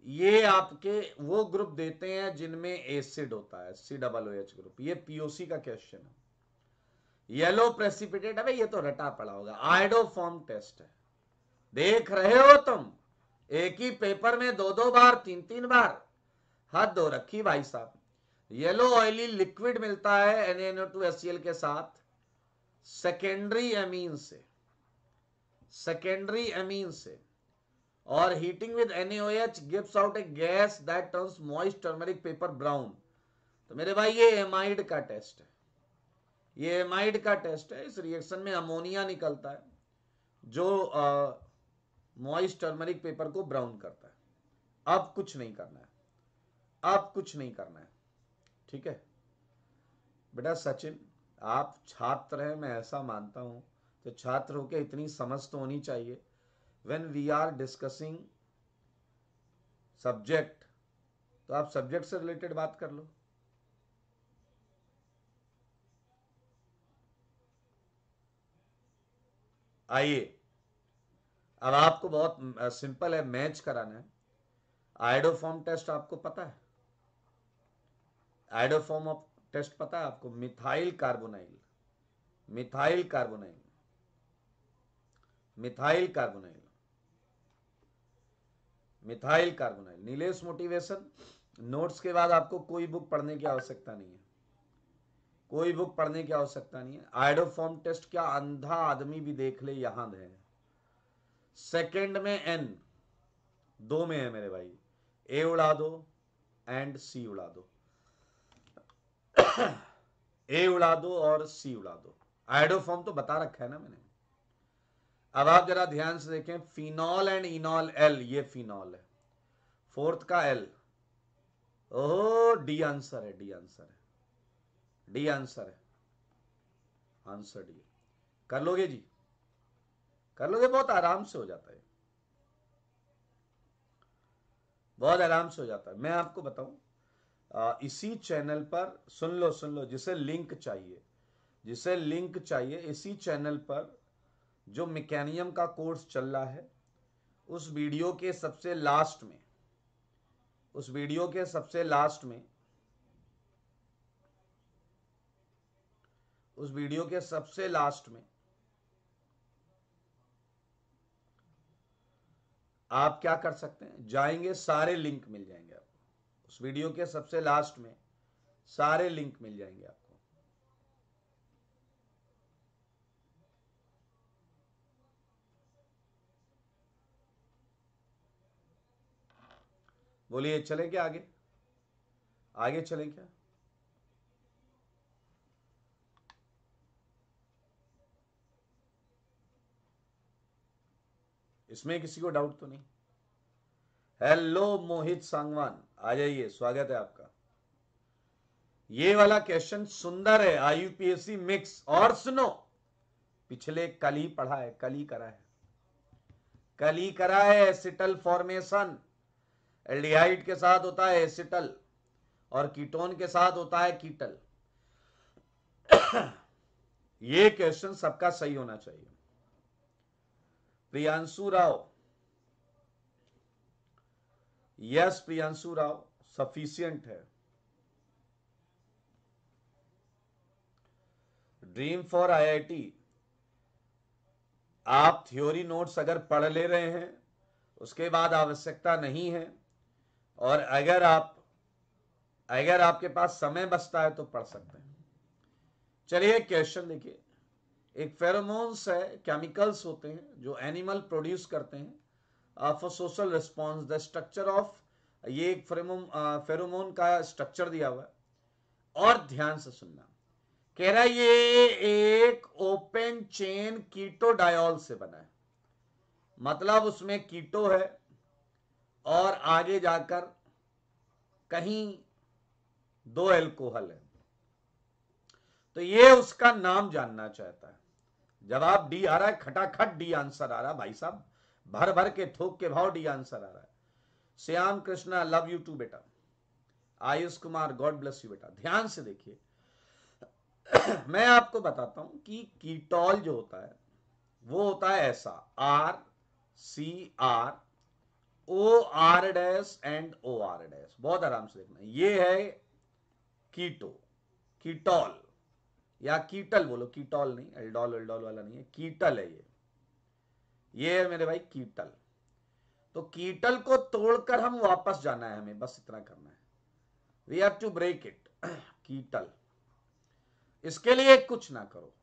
ये आपके वो ग्रुप देते हैं जिनमें एसिड होता है, COOH ग्रुप। ये POC का क्वेश्चन है। येलो प्रेसिपिटेट, अबे ये तो रटा पड़ा होगा, आयोडोफॉर्म टेस्ट है। देख रहे हो तुम, एक ही पेपर में 2-2 बार 3-3 बार, हद हो रखी भाई साहब। येलो ऑयली लिक्विड मिलता है NaNO2HCl के साथ सेकेंडरी एमीन से, सेकेंडरी एमीन से, और heating with NaOH gives out A gas that turns moist turmeric paper brown. तो मेरे भाई ये एमाइड का टेस्ट है, ये एमाइड का टेस्ट है। इस रिएक्शन में अमोनिया निकलता है जो मॉइस्ट टर्मरिक पेपर को ब्राउन करता है। अब कुछ नहीं करना है, अब कुछ नहीं करना है, ठीक है बेटा। सचिन, आप छात्र हैं, मैं ऐसा मानता हूं, तो छात्र होकर इतनी समझ तो होनी चाहिए। When we are discussing subject, तो आप सब्जेक्ट से रिलेटेड बात कर लो। आइए, अब आपको बहुत सिंपल है, मैच कराना है। आयोडोफॉर्म टेस्ट आपको पता है? आयोडोफॉर्म ऑफ टेस्ट पता है आपको? Methyl carbonyl, methyl carbonyl, methyl carbonyl, methyl carbonyl. Nilesh motivation, notes के बाद आपको कोई बुक पढ़ने की आवश्यकता नहीं है, कोई बुक पढ़ने की आवश्यकता नहीं है। आयोडोफॉर्म टेस्ट क्या अंधा आदमी भी देख ले, यहां है। सेकंड में N, दो में है मेरे भाई, A उड़ा दो एंड C उड़ा दो, A उड़ा दो और C उड़ा दो। आयोडोफॉर्म तो बता रखा है ना मैंने। अब आप जरा ध्यान से देखें, फिनॉल एंड इनॉल, L, ये फिनॉल है, फोर्थ का L। ओह, D आंसर है, D आंसर है, D आंसर है, आंसर D। कर लोगे जी, कर लोगे, बहुत आराम से हो जाता है, बहुत आराम से हो जाता है। मैं आपको बताऊं, इसी चैनल पर सुन लो, सुन लो, जिसे लिंक चाहिए, जिसे लिंक चाहिए, इसी चैनल पर जो मैकेनियम का कोर्स चल रहा है, उस वीडियो के सबसे लास्ट में, उस वीडियो के सबसे लास्ट में, उस वीडियो के सबसे लास्ट में आप क्या कर सकते हैं, जाएंगे, सारे लिंक मिल जाएंगे आपको। उस वीडियो के सबसे लास्ट में सारे लिंक मिल जाएंगे आपको। बोलिए, चले क्या आगे, आगे चले क्या? इसमें किसी को डाउट तो नहीं? हेलो मोहित सांगवान, आ जाइए, स्वागत है आपका। ये वाला क्वेश्चन सुंदर है, IUPAC मिक्स। और सुनो, पिछले कल ही पढ़ा है, कल ही करा है, कल ही करा है। एसिटल फॉर्मेशन एल्डिहाइड के साथ होता है एसिटल और कीटोन के साथ होता है कीटल। ये क्वेश्चन सबका सही होना चाहिए। प्रियांशु राव, यस प्रियांशु राव, सफिशियंट है। ड्रीम फॉर आईआईटी, आप थ्योरी नोट्स अगर पढ़ ले रहे हैं उसके बाद आवश्यकता नहीं है, और अगर आपके पास समय बचता है तो पढ़ सकते हैं। चलिए क्वेश्चन देखिए। एक फेरोमोन्स है, केमिकल्स होते हैं जो एनिमल प्रोड्यूस करते हैं for social response. The structure of, ये एक फेरोमोन का स्ट्रक्चर दिया हुआ है, और ध्यान से सुनना, कह रहा है ये एक ओपन चेन कीटोडायोल से बना है, मतलब उसमें कीटो है और आगे जाकर कहीं दो एल्कोहल है। तो ये उसका नाम जानना चाहता है। जवाब डी आ रहा है, खटाखट डी आंसर आ रहा है भाई साहब, भर भर के थोक के भाव डी आंसर आ रहा है। Shyam Krishna, love you too बेटा। Ayush Kumar, God bless you बेटा। ध्यान से देखिए, मैं आपको बताता हूं कि कीटोल जो होता है वो होता है ऐसा, RCR OR' एंड OR'। बहुत आराम से देखना, ये है कीटो, कीटोल या कीटल बोलो, कीटोल नहीं, एल्डोल एल्डोल वाला नहीं है, कीटल है ये है मेरे भाई कीटल। तो कीटल को तोड़कर हम वापस जाना है, हमें बस इतना करना है, we have to break it. Ketal, इसके लिए कुछ ना करो,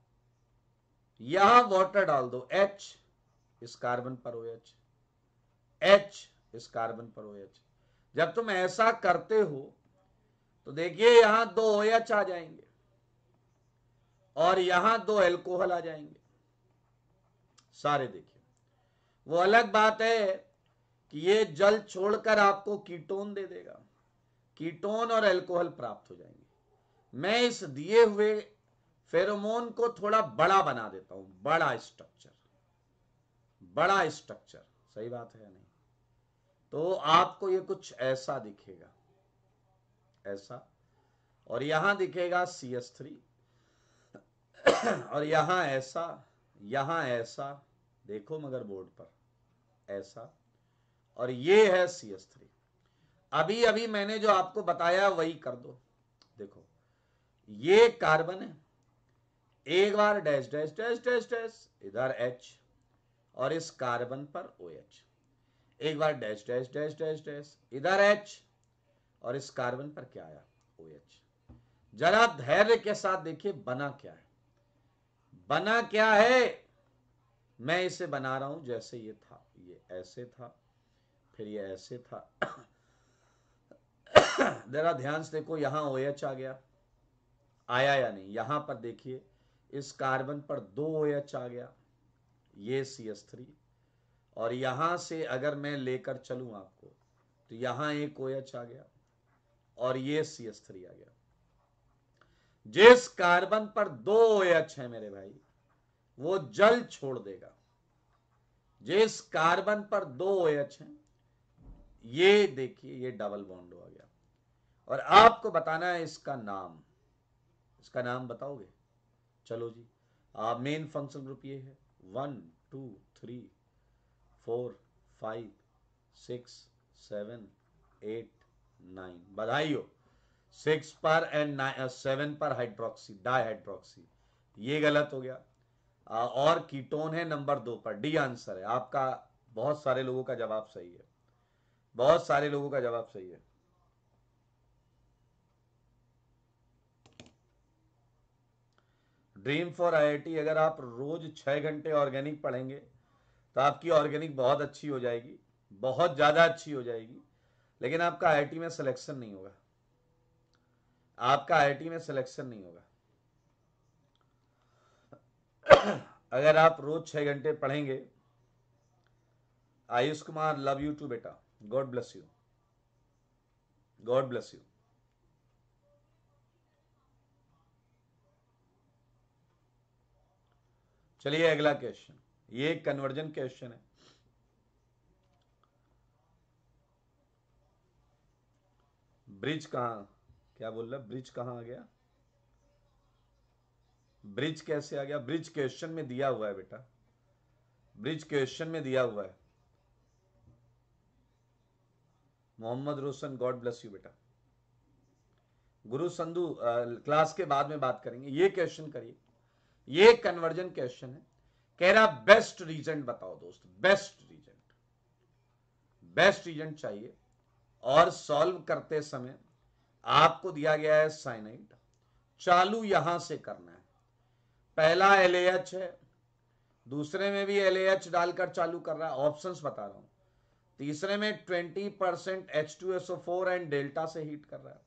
यहां वाटर डाल दो, H इस कार्बन पर OH, H इस कार्बन पर OH। जब तुम ऐसा करते हो तो देखिए यहां दो OH आ जाएंगे और यहां दो एल्कोहल आ जाएंगे सारे। देखिए, वो अलग बात है कि ये जल छोड़कर आपको कीटोन दे देगा, कीटोन और एल्कोहल प्राप्त हो जाएंगे। मैं इस दिए हुए फेरोमोन को थोड़ा बड़ा बना देता हूं, बड़ा स्ट्रक्चर, बड़ा स्ट्रक्चर, सही बात है या नहीं? तो आपको ये कुछ ऐसा दिखेगा, ऐसा, और यहां दिखेगा CH3 और यहां ऐसा, देखो मगर बोर्ड पर ऐसा, और ये है CH3। अभी अभी मैंने जो आपको बताया वही कर दो। देखो ये कार्बन है, एक बार dash dash dash dash dash, इधर H और इस कार्बन पर OH, एक बार dash dash dash dash dash, इधर H और इस कार्बन पर क्या आया, OH। जरा धैर्य के साथ देखिए बना क्या है, बना क्या है। मैं इसे बना रहा हूं जैसे ये था, ये ऐसे था, फिर ये ऐसे था। जरा ध्यान से देखो, यहां OH आ गया, आया या नहीं? यहां पर देखिए इस कार्बन पर दो OH आ गया, ये CH3, और यहां से अगर मैं लेकर चलूं आपको तो यहां एक OH आ गया और ये CH3 आ गया। जिस कार्बन पर दो OH है मेरे भाई वो जल छोड़ देगा, जिस कार्बन पर दो OH है, ये देखिए ये डबल बॉन्ड हो गया। और आपको बताना है इसका नाम, इसका नाम बताओगे? चलो जी, मेन फंक्शनल ग्रुप ये है, 1 2 3 4 5 6 7 8 9, बधाई हो। 6 पर एंड 7 पर हाइड्रोक्सी, डाई हाइड्रोक्सी, ये गलत हो गया। और कीटोन है नंबर 2 पर, डी आंसर है आपका। बहुत सारे लोगों का जवाब सही है, बहुत सारे लोगों का जवाब सही है। ड्रीम फॉर आईआईटी, अगर आप रोज 6 घंटे ऑर्गेनिक पढ़ेंगे तो आपकी ऑर्गेनिक बहुत अच्छी हो जाएगी, बहुत ज्यादा अच्छी हो जाएगी, लेकिन आपका आईआईटी में सिलेक्शन नहीं होगा, आपका आईआईटी में सिलेक्शन नहीं होगा। अगर आप रोज 6 घंटे पढ़ेंगे। Ayush Kumar, love you too बेटा, God bless you, God bless you. चलिए अगला क्वेश्चन, ये कन्वर्जन क्वेश्चन है। ब्रिज कहां, क्या बोल रहा, ब्रिज कहां आ गया, ब्रिज कैसे आ गया, ब्रिज क्वेश्चन में दिया हुआ है बेटा, ब्रिज क्वेश्चन में दिया हुआ है। मोहम्मद रोशन, गॉड ब्लेस यू बेटा। गुरु संधु क्लास के बाद में बात करेंगे, ये क्वेश्चन करिए, ये कन्वर्जन क्वेश्चन है। कह रहा बेस्ट रीजन बताओ दोस्त, बेस्ट रीजन, बेस्ट रीजन चाहिए। और सॉल्व करते समय आपको दिया गया है साइनाइड, चालू यहां से करना है। पहला LAH है, दूसरे में भी LAH डालकर चालू कर रहा है, ऑप्शंस बता रहा हूं। तीसरे में 20% H2SO4 एंड डेल्टा से हीट कर रहा है।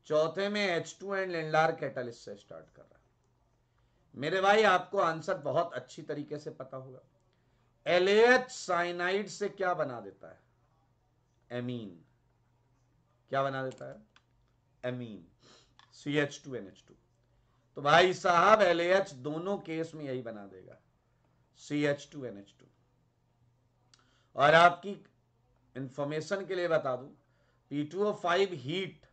चौथे में H2 एंड लिंडार कैटलिस्ट से स्टार्ट कर रहा है। मेरे भाई आपको आंसर बहुत अच्छी तरीके से पता होगा। LAH साइनाइड से क्या बना देता है, एमीन। क्या बना देता है, एमीन, CH2NH2। तो भाई साहब LAH दोनों केस में यही बना देगा, CH2NH2। और आपकी इंफॉर्मेशन के लिए बता दूं, P2O5 हीट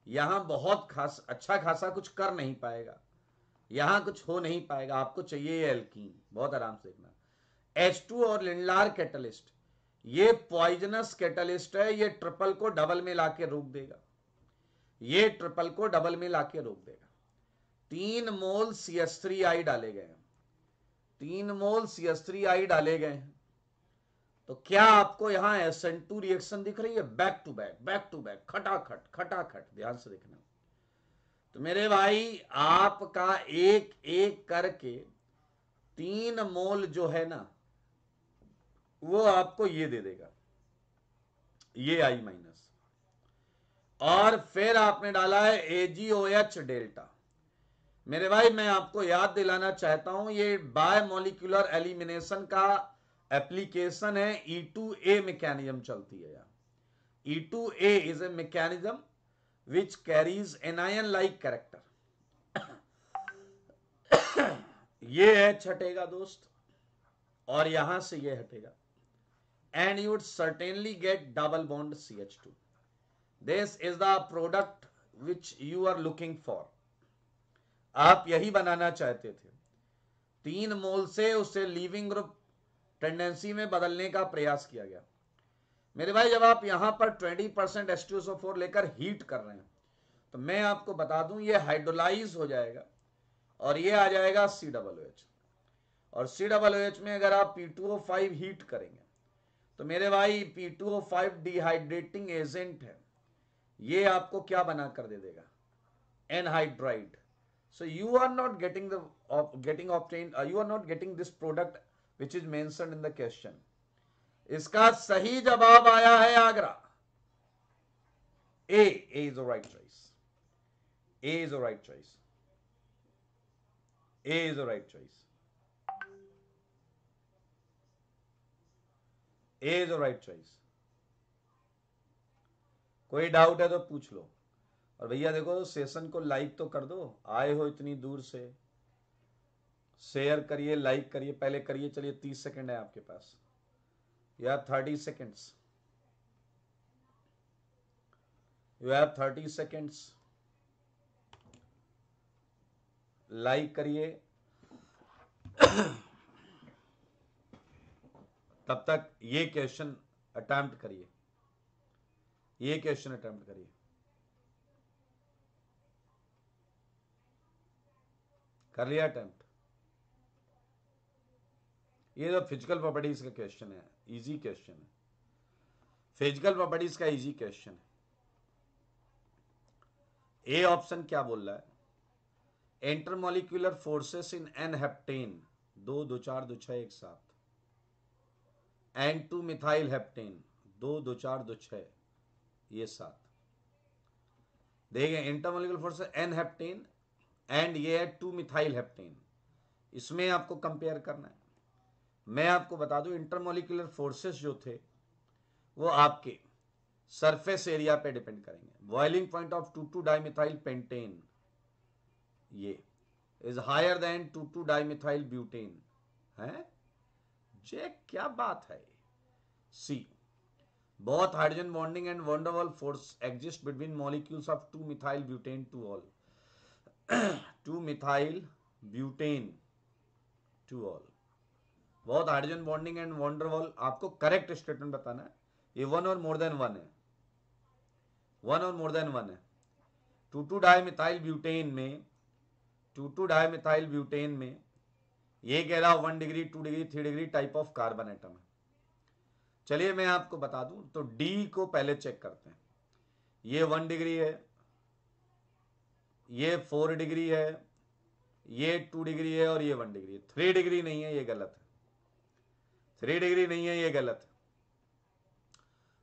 यहां बहुत खास अच्छा खासा कुछ कर नहीं पाएगा, यहां कुछ हो नहीं पाएगा। आपको चाहिए ये एल्कीन, बहुत आराम से देखना। H2 और लिंडलार कैटलिस्ट ये पॉइजनस कैटलिस्ट है, ये ट्रिपल को डबल में लाके रोक देगा, ये ट्रिपल को डबल में लाके रोक देगा। 3 मोल CH3I डाले गए हैं, 3 मोल CH3I डाले गए हैं। तो क्या आपको यहां SN2 रिएक्शन दिख रही है, back to back, back to back, खटाखट खटाखट, ध्यान से देखना। तो मेरे भाई आपका एक एक करके 3 मोल जो है ना, वो आपको ये दे देगा, ये I-। और फिर आपने डाला है AgOH डेल्टा। मेरे भाई मैं आपको याद दिलाना चाहता हूं, ये बायोमोलिकुलर एलिमिनेशन का एप्लीकेशन है, E2A मैकेनिज्म चलती है यार। E2A is a mechanism which carries anion like character. ये H हटेगा दोस्त, और यहां से ये हटेगा, and you would certainly get double bond CH2। This is the product which you are looking for. आप यही बनाना चाहते थे। 3 मोल से उसे लीविंग ग्रुप टेंडेंसी में बदलने का प्रयास किया गया। मेरे भाई जब आप यहां पर 20% H2SO4 लेकर हीट कर रहे हैं, तो मैं आपको बता दूं ये हाइड्रोलाइज हो जाएगा और ये आ जाएगा COOH। और COOH में अगर आप P2O5 हीट करेंगे तो मेरे भाई P2O5 डिहाइड्रेटिंग एजेंट है, ये आपको क्या बना कर दे देगा, anhydride. So you are not getting you are not getting this product which is mentioned in the question. इसका सही जवाब आया है Agra. A is the right choice. A is the right choice. A is the right choice. A is the right choice. कोई doubt है तो पूछ लो। और भैया देखो सेशन को लाइक तो कर दो, आए हो इतनी दूर से, शेयर करिए, लाइक करिए, पहले करिए। चलिए 30 सेकंड है आपके पास, या 30 seconds, you have 30 seconds. Like करिए, तब तक ये क्वेश्चन अटेम्प्ट करिए, ये क्वेश्चन अटेम्प्ट करिए। कर लिया अटेम्प्ट? ये जो फिजिकल प्रॉपर्टीज का क्वेश्चन है, इजी क्वेश्चन है, फिजिकल प्रॉपर्टीज का इजी क्वेश्चन है। ए ऑप्शन क्या बोल रहा है, intermolecular forces in n heptane, 2 2 4 2 6 एक साथ, N2 मिथाइल हेप्टेन, 2 2 4 2 6 ये साथ। देखें intermolecular forces n heptane and ये है 2 मिथाइल हेप्टेन, इसमें आपको कंपेयर करना है। मैं आपको बता दूं इंटरमोलिकुलर फोर्सेस जो थे वो आपके सरफेस एरिया पे डिपेंड करेंगे। Boiling point of 2,2 dimethyl pentane ये is higher than 2,2 dimethyl butane, है जे, क्या बात है। See, both hydrogen bonding and van der Waals force exist between molecules of 2-methyl butane to all 2-methyl butane to all। बहुत hydrogen bonding and van der Waals, आपको correct statement बताना है। ये वन और मोर देन वन है, one और more than one है। 2,2-डाइमिथाइल butane में 2,2-डाइमिथाइल ब्यूटेन में ये कह रहा 1 degree 2 degree 3 degree type of carbon atom है। चलिए मैं आपको बता दूं, तो डी को पहले चेक करते हैं। ये 1 डिग्री है, ये 4 डिग्री है, ये 2 डिग्री है और ये 1 डिग्री है। 3 डिग्री नहीं है, ये गलत है। 3 डिग्री नहीं है, ये गलत है।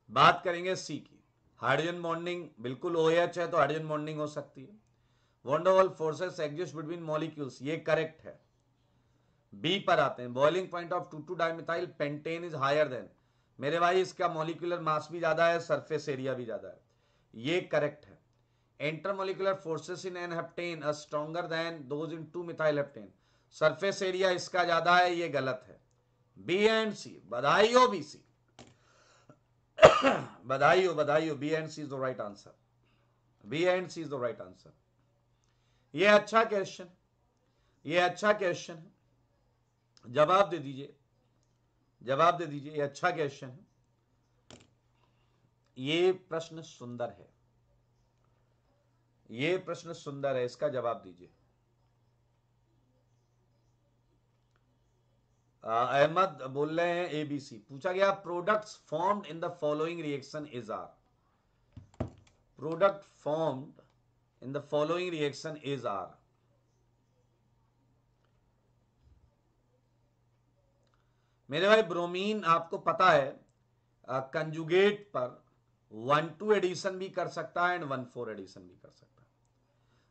बात करेंगे सी की। हाइड्रोजन बॉन्डिंग बिल्कुल OH है तो हाइड्रोजन बॉन्डिंग हो सकती है। van der Waals forces exist between molecules, ये करेक्ट है। बी पर आते हैं। बॉइलिंग पॉइंट ऑफ 2,2-डाइमिथाइल पेंटेन इज हायर देन, मेरे भाई इसका मॉलिक्यूलर मास भी ज्यादा है, सरफेस एरिया भी ज्यादा है, ये करेक्ट है। Intermolecular forces in n heptane are stronger than those in 2-मिथाइल हेप्टेन, सरफेस एरिया इसका ज्यादा है, ये गलत है। बी एंड सी, बधाई हो बी सी, बधाई हो बधाई हो। B and C is the right answer, B and C is the right answer. ये अच्छा क्वेश्चन, ये अच्छा क्वेश्चन है, जवाब दे दीजिए, जवाब दे दीजिए, ये अच्छा क्वेश्चन है, ये प्रश्न सुंदर है, ये प्रश्न सुंदर है, इसका जवाब दीजिए। अहमद बोल रहे हैं ABC। पूछा गया products formed in the following reaction is R, product formed in the following reaction is R. मेरे भाई ब्रोमीन आपको पता है कंजुगेट पर 1,2 एडिशन भी कर सकता है एंड 1,4 एडिशन भी कर सकता है।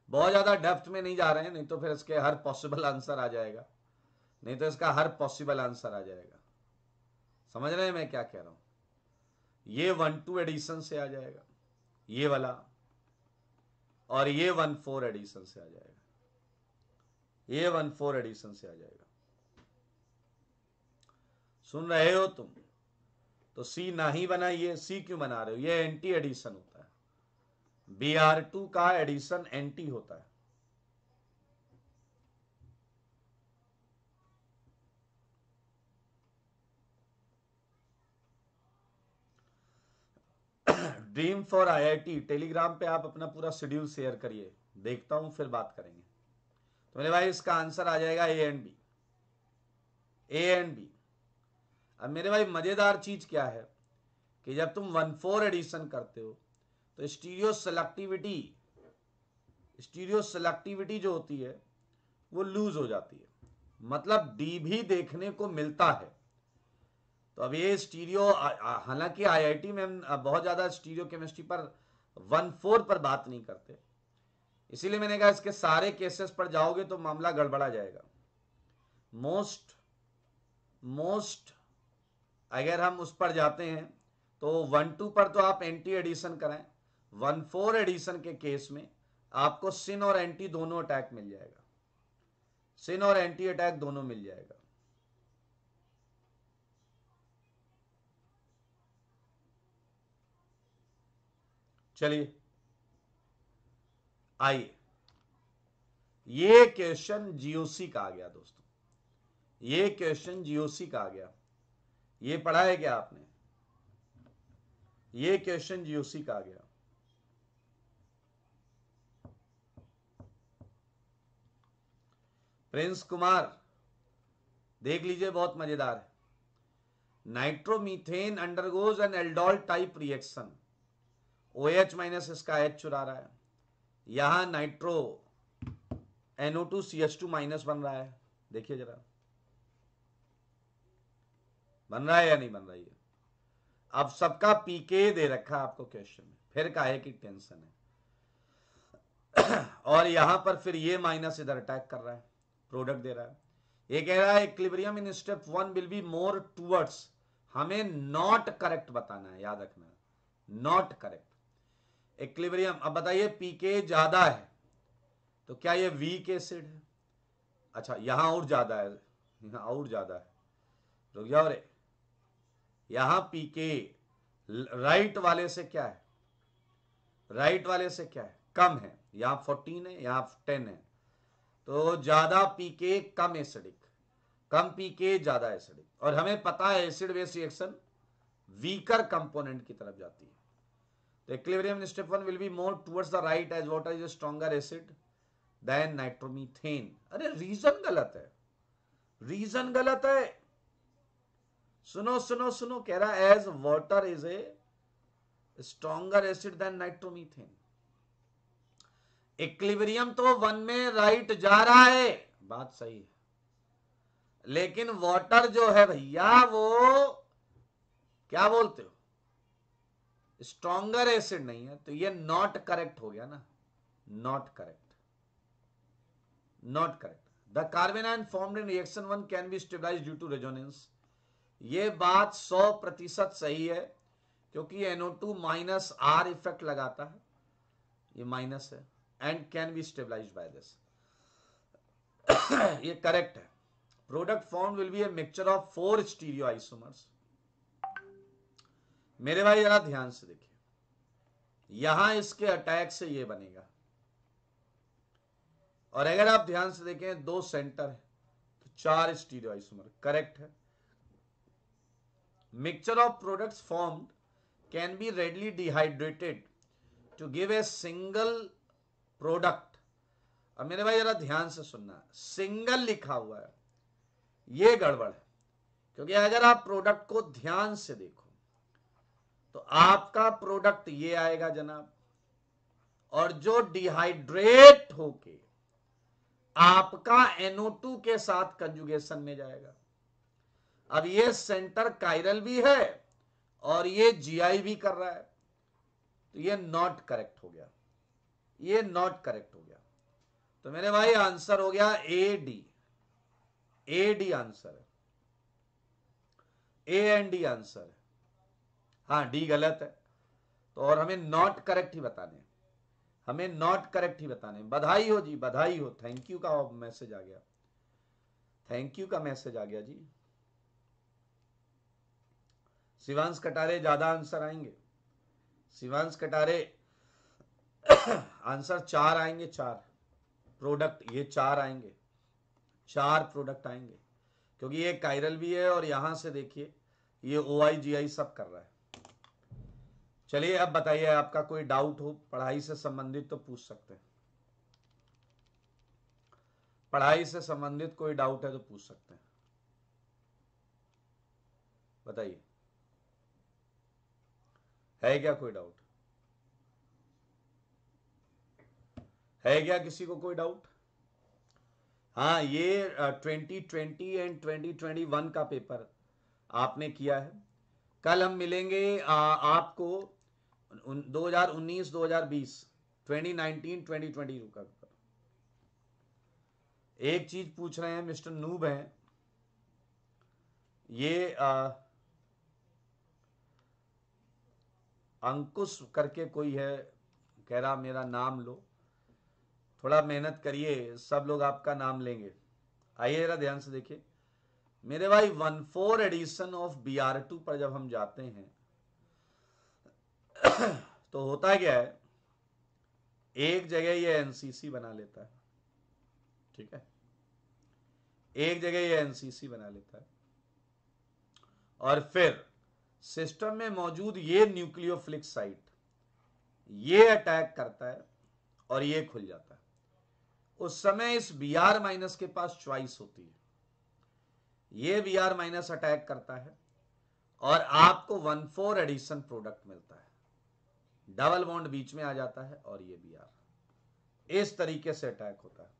बहुत ज्यादा डेप्थ में नहीं जा रहे हैं, नहीं तो फिर इसके हर पॉसिबल आंसर आ जाएगा, नहीं तो इसका हर पॉसिबल आंसर आ जाएगा। समझ रहे हैं मैं क्या कह रहा हूं? ये 1,2 एडिशन से आ जाएगा, ये वाला, और ये 1,4 एडिशन से आ जाएगा, ये 1,4 एडिशन से आ जाएगा। सुन रहे हो तुम? तो सी ना ही बनाइए। सी क्यों बना रहे हो? ये एंटी एडिशन होता है, Br2 का एडिशन एंटी होता है। ड्रीम फॉर IIT टेलीग्राम पे आप अपना पूरा शेड्यूल शेयर करिए, देखता हूं फिर बात करेंगे। तो मेरे भाई इसका आंसर आ जाएगा A and B, A and B। अब मेरे भाई मजेदार चीज क्या है कि जब तुम 1,4 एडिशन करते हो तो स्टीरियो सेलेक्टिविटी जो होती है वो लूज हो जाती है, मतलब D भी देखने को मिलता है। तो अब ये स्टीरियो, हालांकि IIT में हम बहुत ज्यादा स्टीरियो केमिस्ट्री पर 1,4 पर बात नहीं करते, इसीलिए मैंने कहा इसके सारे केसेस पर जाओगे तो मामला गड़बड़ा जाएगा। मोस्ट अगर हम उस पर जाते हैं तो 1,2 पर तो आप एंटी एडिशन कराएं, 1,4 एडिशन के केस में आपको सिन और एंटी दोनों अटैक मिल जाएगा, सिन और एंटी अटैक दोनों मिल जाएगा। चलिए आइए, ये क्वेश्चन GOC का आ गया दोस्तों, ये क्वेश्चन GOC का आ गया। ये पढ़ा है क्या आपने? ये क्वेश्चन GOC का आ गया। प्रिंस कुमार देख लीजिए, बहुत मजेदार है। Nitromethane undergoes an aldol type reaction, OH minus इसका H चुरा रहा है, यहां नाइट्रो NO2CH2 माइनस बन रहा है। देखिए जरा, बन रहा है या नहीं बन रहा है? अब सबका पीके दे रखा है आपको क्वेश्चन में, फिर काहे की टेंशन है। और यहां पर फिर ये माइनस इधर अटैक कर रहा है, प्रोडक्ट दे रहा है। ये कह रहा है equilibrium in step 1 will be more towards, हमें नॉट करेक्ट बताना है, याद रखना है, नॉट करेक्ट इक्विलिब्रियम। अब बताइए पीके ज्यादा है तो क्या ये वीक एसिड है? अच्छा, यहां और ज्यादा है, यहाँ और ज्यादा है, रुक जाओ रे। यहां पीके राइट वाले से क्या है, राइट वाले से क्या है, कम है। यहां 14 है, यहां 10 है, तो ज्यादा पीके कम एसिडिक, कम पीके ज्यादा एसिडिक। और हमें पता है acid base reaction weaker component की तरफ जाती है। तो equilibrium step 1 will be more towards the right as water is stronger acid than nitromethane. अरे रीजन गलत है, रीजन गलत है। सुनो सुनो सुनो, कह रहा as water is a stronger acid than nitromethane. Equilibrium तो 1 में राइट जा रहा है, बात सही है, लेकिन वाटर जो है भैया वो क्या बोलते हो, स्ट्रॉन्गर एसिड नहीं है, तो ये नॉट करेक्ट हो गया ना, not correct, not correct. The carbanion formed in reaction 1 can be stabilized due to resonance. ये बात 100% सही है, क्योंकि NO2 माइनस R इफेक्ट लगाता है, ये माइनस है, and can be stabilized by this. ये करेक्ट है। Product form will be a mixture of 4 stereoisomers. मेरे भाई जरा ध्यान से देखिए, यहां इसके अटैक से ये बनेगा, और अगर आप ध्यान से देखें 2 सेंटर है तो 4 स्टीरियो आइसोमर, करेक्ट है। Mixture of products formed can be readily dehydrated to give a single product. अब मेरे भाई जरा ध्यान से सुनना, सिंगल लिखा हुआ है, ये गड़बड़ है, क्योंकि अगर आप प्रोडक्ट को ध्यान से देखो तो आपका प्रोडक्ट ये आएगा जनाब, और जो डिहाइड्रेट होके आपका NO2 के साथ कंजुगेशन में जाएगा। अब ये सेंटर कायरल भी है और ये GI भी कर रहा है, तो ये नॉट करेक्ट हो गया, ये नॉट करेक्ट हो गया। तो मेरे भाई आंसर हो गया AD, AD आंसर है, A एंड D आंसर है। हाँ D गलत है, तो और हमें नॉट करेक्ट ही बताने, हमें नॉट करेक्ट ही बताने। बधाई हो जी, बधाई हो, थैंक यू का मैसेज आ गया, थैंक यू का मैसेज आ गया जी। शिवांश कटारे ज्यादा आंसर आएंगे, शिवांश कटारे आंसर 4 आएंगे, 4 प्रोडक्ट, ये 4 आएंगे, 4 प्रोडक्ट आएंगे, क्योंकि ये कायरल भी है और यहां से देखिए ये OI GI सब कर रहा है। चलिए अब बताइए, आपका कोई डाउट हो पढ़ाई से संबंधित तो पूछ सकते हैं, पढ़ाई से संबंधित कोई डाउट है तो पूछ सकते हैं, बताइए, है क्या कोई डाउट, है क्या किसी को कोई डाउट? हाँ, ये 2020 एंड 2021 का पेपर आपने किया है। कल हम मिलेंगे आपको 2019 2020 2019 2020 का पेपर। एक चीज पूछ रहे हैं, मिस्टर नूब हैं ये, अंकुश करके कोई है, कह रहा मेरा नाम लो, थोड़ा मेहनत करिए, सब लोग आपका नाम लेंगे। आइए जरा ध्यान से देखिए मेरे भाई, 1/4 एडिशन ऑफ BR2 पर जब हम जाते हैं तो होता क्या है, एक जगह ये NCC बना लेता है, ठीक है, एक जगह ये NCC बना लेता है, और फिर सिस्टम में मौजूद ये न्यूक्लियोफिलिक साइट ये अटैक करता है और ये खुल जाता है। उस समय इस Br- के पास चॉइस होती है, ये Br- अटैक करता है और आपको 1/4 एडिशन प्रोडक्ट मिलता है, डबल बॉन्ड बीच में आ जाता है और ये Br, इस तरीके से अटैक होता है,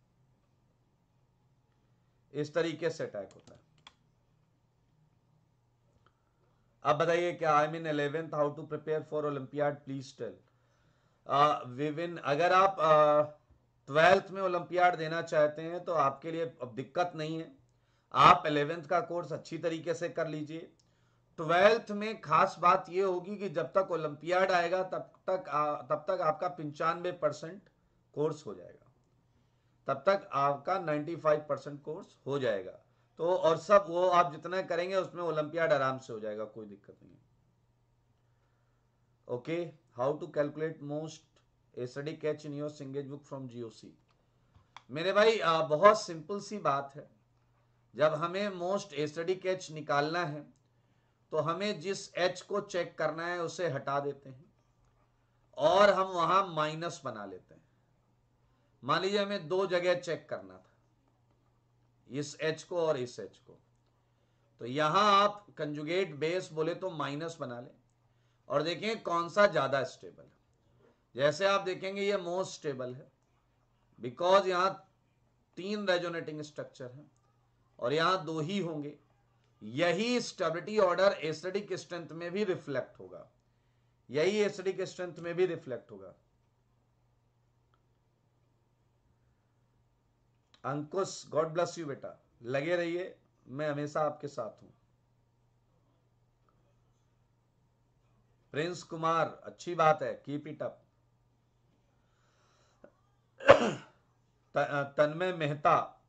इस तरीके से अटैक होता है। अब बताइए क्या, I mean 11th, how to prepare for olympiad please tell. Vivin, अगर आप 12th में ओलंपियाड देना चाहते हैं तो आपके लिए अब दिक्कत नहीं है, आप 11th का कोर्स अच्छी तरीके से कर लीजिए। 12th में खास बात यह होगी कि जब तक ओलंपियाड आएगा तब तक आपका 95% कोर्स हो जाएगा, तब तक आपका 95% कोर्स हो जाएगा। तो और सब वो आप जितना करेंगे उसमें ओलंपियाड आराम से हो जाएगा, कोई दिक्कत नहीं है। Okay, how to calculate most acidic catch in your Cengage book from GOC. मेरे भाई बहुत सिंपल सी बात है। जब हमें मोस्ट एसडी कैच निकालना है तो हमें जिस एच को चेक करना है उसे हटा देते हैं और हम वहां माइनस बना लेते हैं। मान लीजिए हमें दो जगह चेक करना था, इस एच को और इस एच को, तो यहां आप कंजुगेट बेस बोले तो माइनस बना लें और देखें कौन सा ज्यादा स्टेबल है। जैसे आप देखेंगे ये मोस्ट स्टेबल है बिकॉज यहां 3 रेजोनेटिंग स्ट्रक्चर है और यहां 2 ही होंगे। यही स्टेबिलिटी ऑर्डर एसिडिक स्ट्रेंथ में भी रिफ्लेक्ट होगा, यही एसिडिक स्ट्रेंथ में भी रिफ्लेक्ट होगा। अंकुश, गॉड ब्लेस यू बेटा, लगे रहिए, मैं हमेशा आपके साथ हूं। प्रिंस कुमार, अच्छी बात है, कीप इट अप। तन्मय मेहता,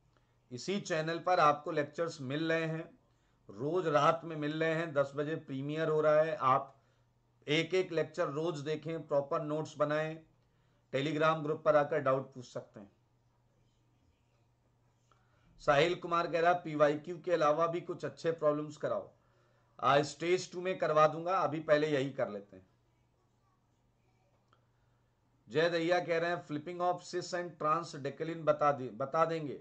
इसी चैनल पर आपको लेक्चर्स मिल रहे हैं, रोज रात में मिल रहे हैं, 10 बजे प्रीमियर हो रहा है। आप एक एक लेक्चर रोज देखें, प्रॉपर नोट्स बनाएं, टेलीग्राम ग्रुप पर आकर डाउट पूछ सकते हैं। साहिल कुमार कह रहा पीवाईक्यू के अलावा भी कुछ अच्छे प्रॉब्लम्स कराओ। स्टेज 2 में करवा दूंगा, अभी पहले यही कर लेते हैं। जय दैया कह रहे हैं flipping of cis and trans decalin बता देंगे।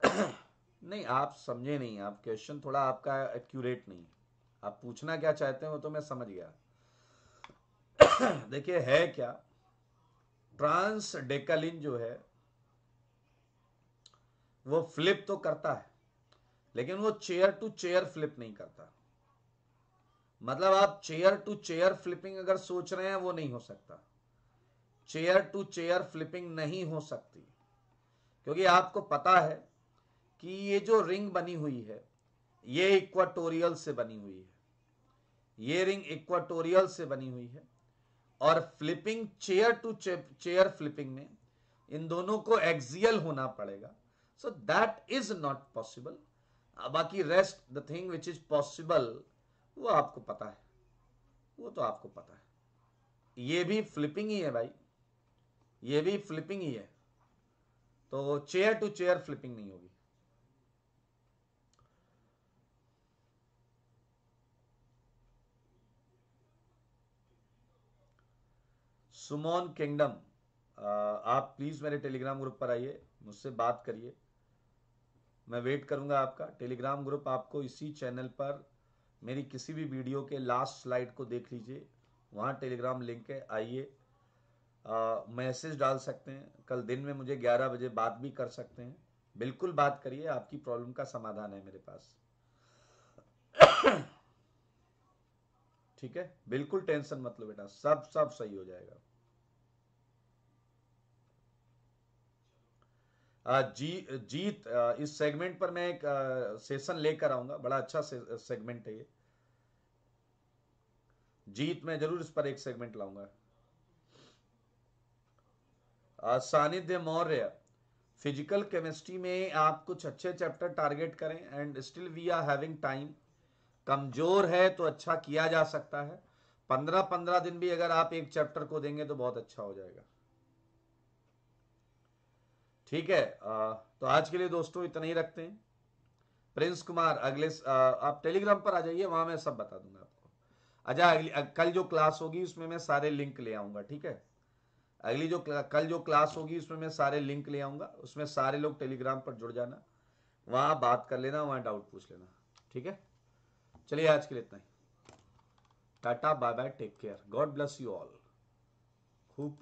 नहीं, आप समझे नहीं, आप क्वेश्चन थोड़ा आपका एक्यूरेट नहीं। आप पूछना क्या चाहते हैं वो तो मैं समझ गया। देखिए है क्या, ट्रांस डेकेलिन जो है वो फ्लिप तो करता है लेकिन वो चेयर टू चेयर फ्लिप नहीं करता। मतलब आप चेयर टू चेयर फ्लिपिंग अगर सोच रहे हैं वो नहीं हो सकता, चेयर टू चेयर फ्लिपिंग नहीं हो सकती, क्योंकि आपको पता है कि ये जो रिंग बनी हुई है ये इक्वाटोरियल से बनी हुई है, ये रिंग इक्वाटोरियल से बनी हुई है और flipping chair to chair flipping में इन दोनों को एक्सियल होना पड़ेगा। So that is not possible. बाकी rest the thing which is possible वो आपको पता है, वो तो आपको पता है। ये भी फ्लिपिंग ही है भाई, ये भी फ्लिपिंग ही है, तो चेयर टू चेयर फ्लिपिंग नहीं होगी। सुमोन किंगडम, आप प्लीज मेरे टेलीग्राम ग्रुप पर आइए, मुझसे बात करिए, मैं वेट करूंगा आपका। टेलीग्राम ग्रुप आपको इसी चैनल पर, मेरी किसी भी वीडियो के लास्ट स्लाइड को देख लीजिए, वहाँ टेलीग्राम लिंक है, आइए, मैसेज डाल सकते हैं, कल दिन में मुझे 11 बजे बात भी कर सकते हैं, बिल्कुल बात करिए, आपकी प्रॉब्लम का समाधान है मेरे पास। ठीक है, बिल्कुल टेंशन मत लो बेटा, सब सही हो जाएगा। जीत, इस सेगमेंट पर मैं एक सेशन लेकर आऊंगा, बड़ा अच्छा सेगमेंट है ये। जीत, मैं जरूर इस पर एक सेगमेंट लाऊंगा। सानिध्य मौर्य, फिजिकल केमिस्ट्री में आप कुछ अच्छे चैप्टर टारगेट करें and still we are having time. कमजोर है तो अच्छा किया जा सकता है, 15-15 दिन भी अगर आप एक चैप्टर को देंगे तो बहुत अच्छा हो जाएगा। ठीक है, तो आज के लिए दोस्तों इतना ही रखते हैं। प्रिंस कुमार, आप टेलीग्राम पर आ जाइए, वहां मैं सब बता दूंगा आपको। अच्छा, कल जो क्लास होगी उसमें मैं सारे लिंक ले आऊंगा, ठीक है। कल जो क्लास होगी उसमें मैं सारे लिंक ले आऊंगा, उसमें सारे लोग टेलीग्राम पर जुड़ जाना, वहां बात कर लेना, वहां डाउट पूछ लेना, ठीक है। चलिए आज के लिए इतना ही, tata bye bye, take care, God bless you all. खूब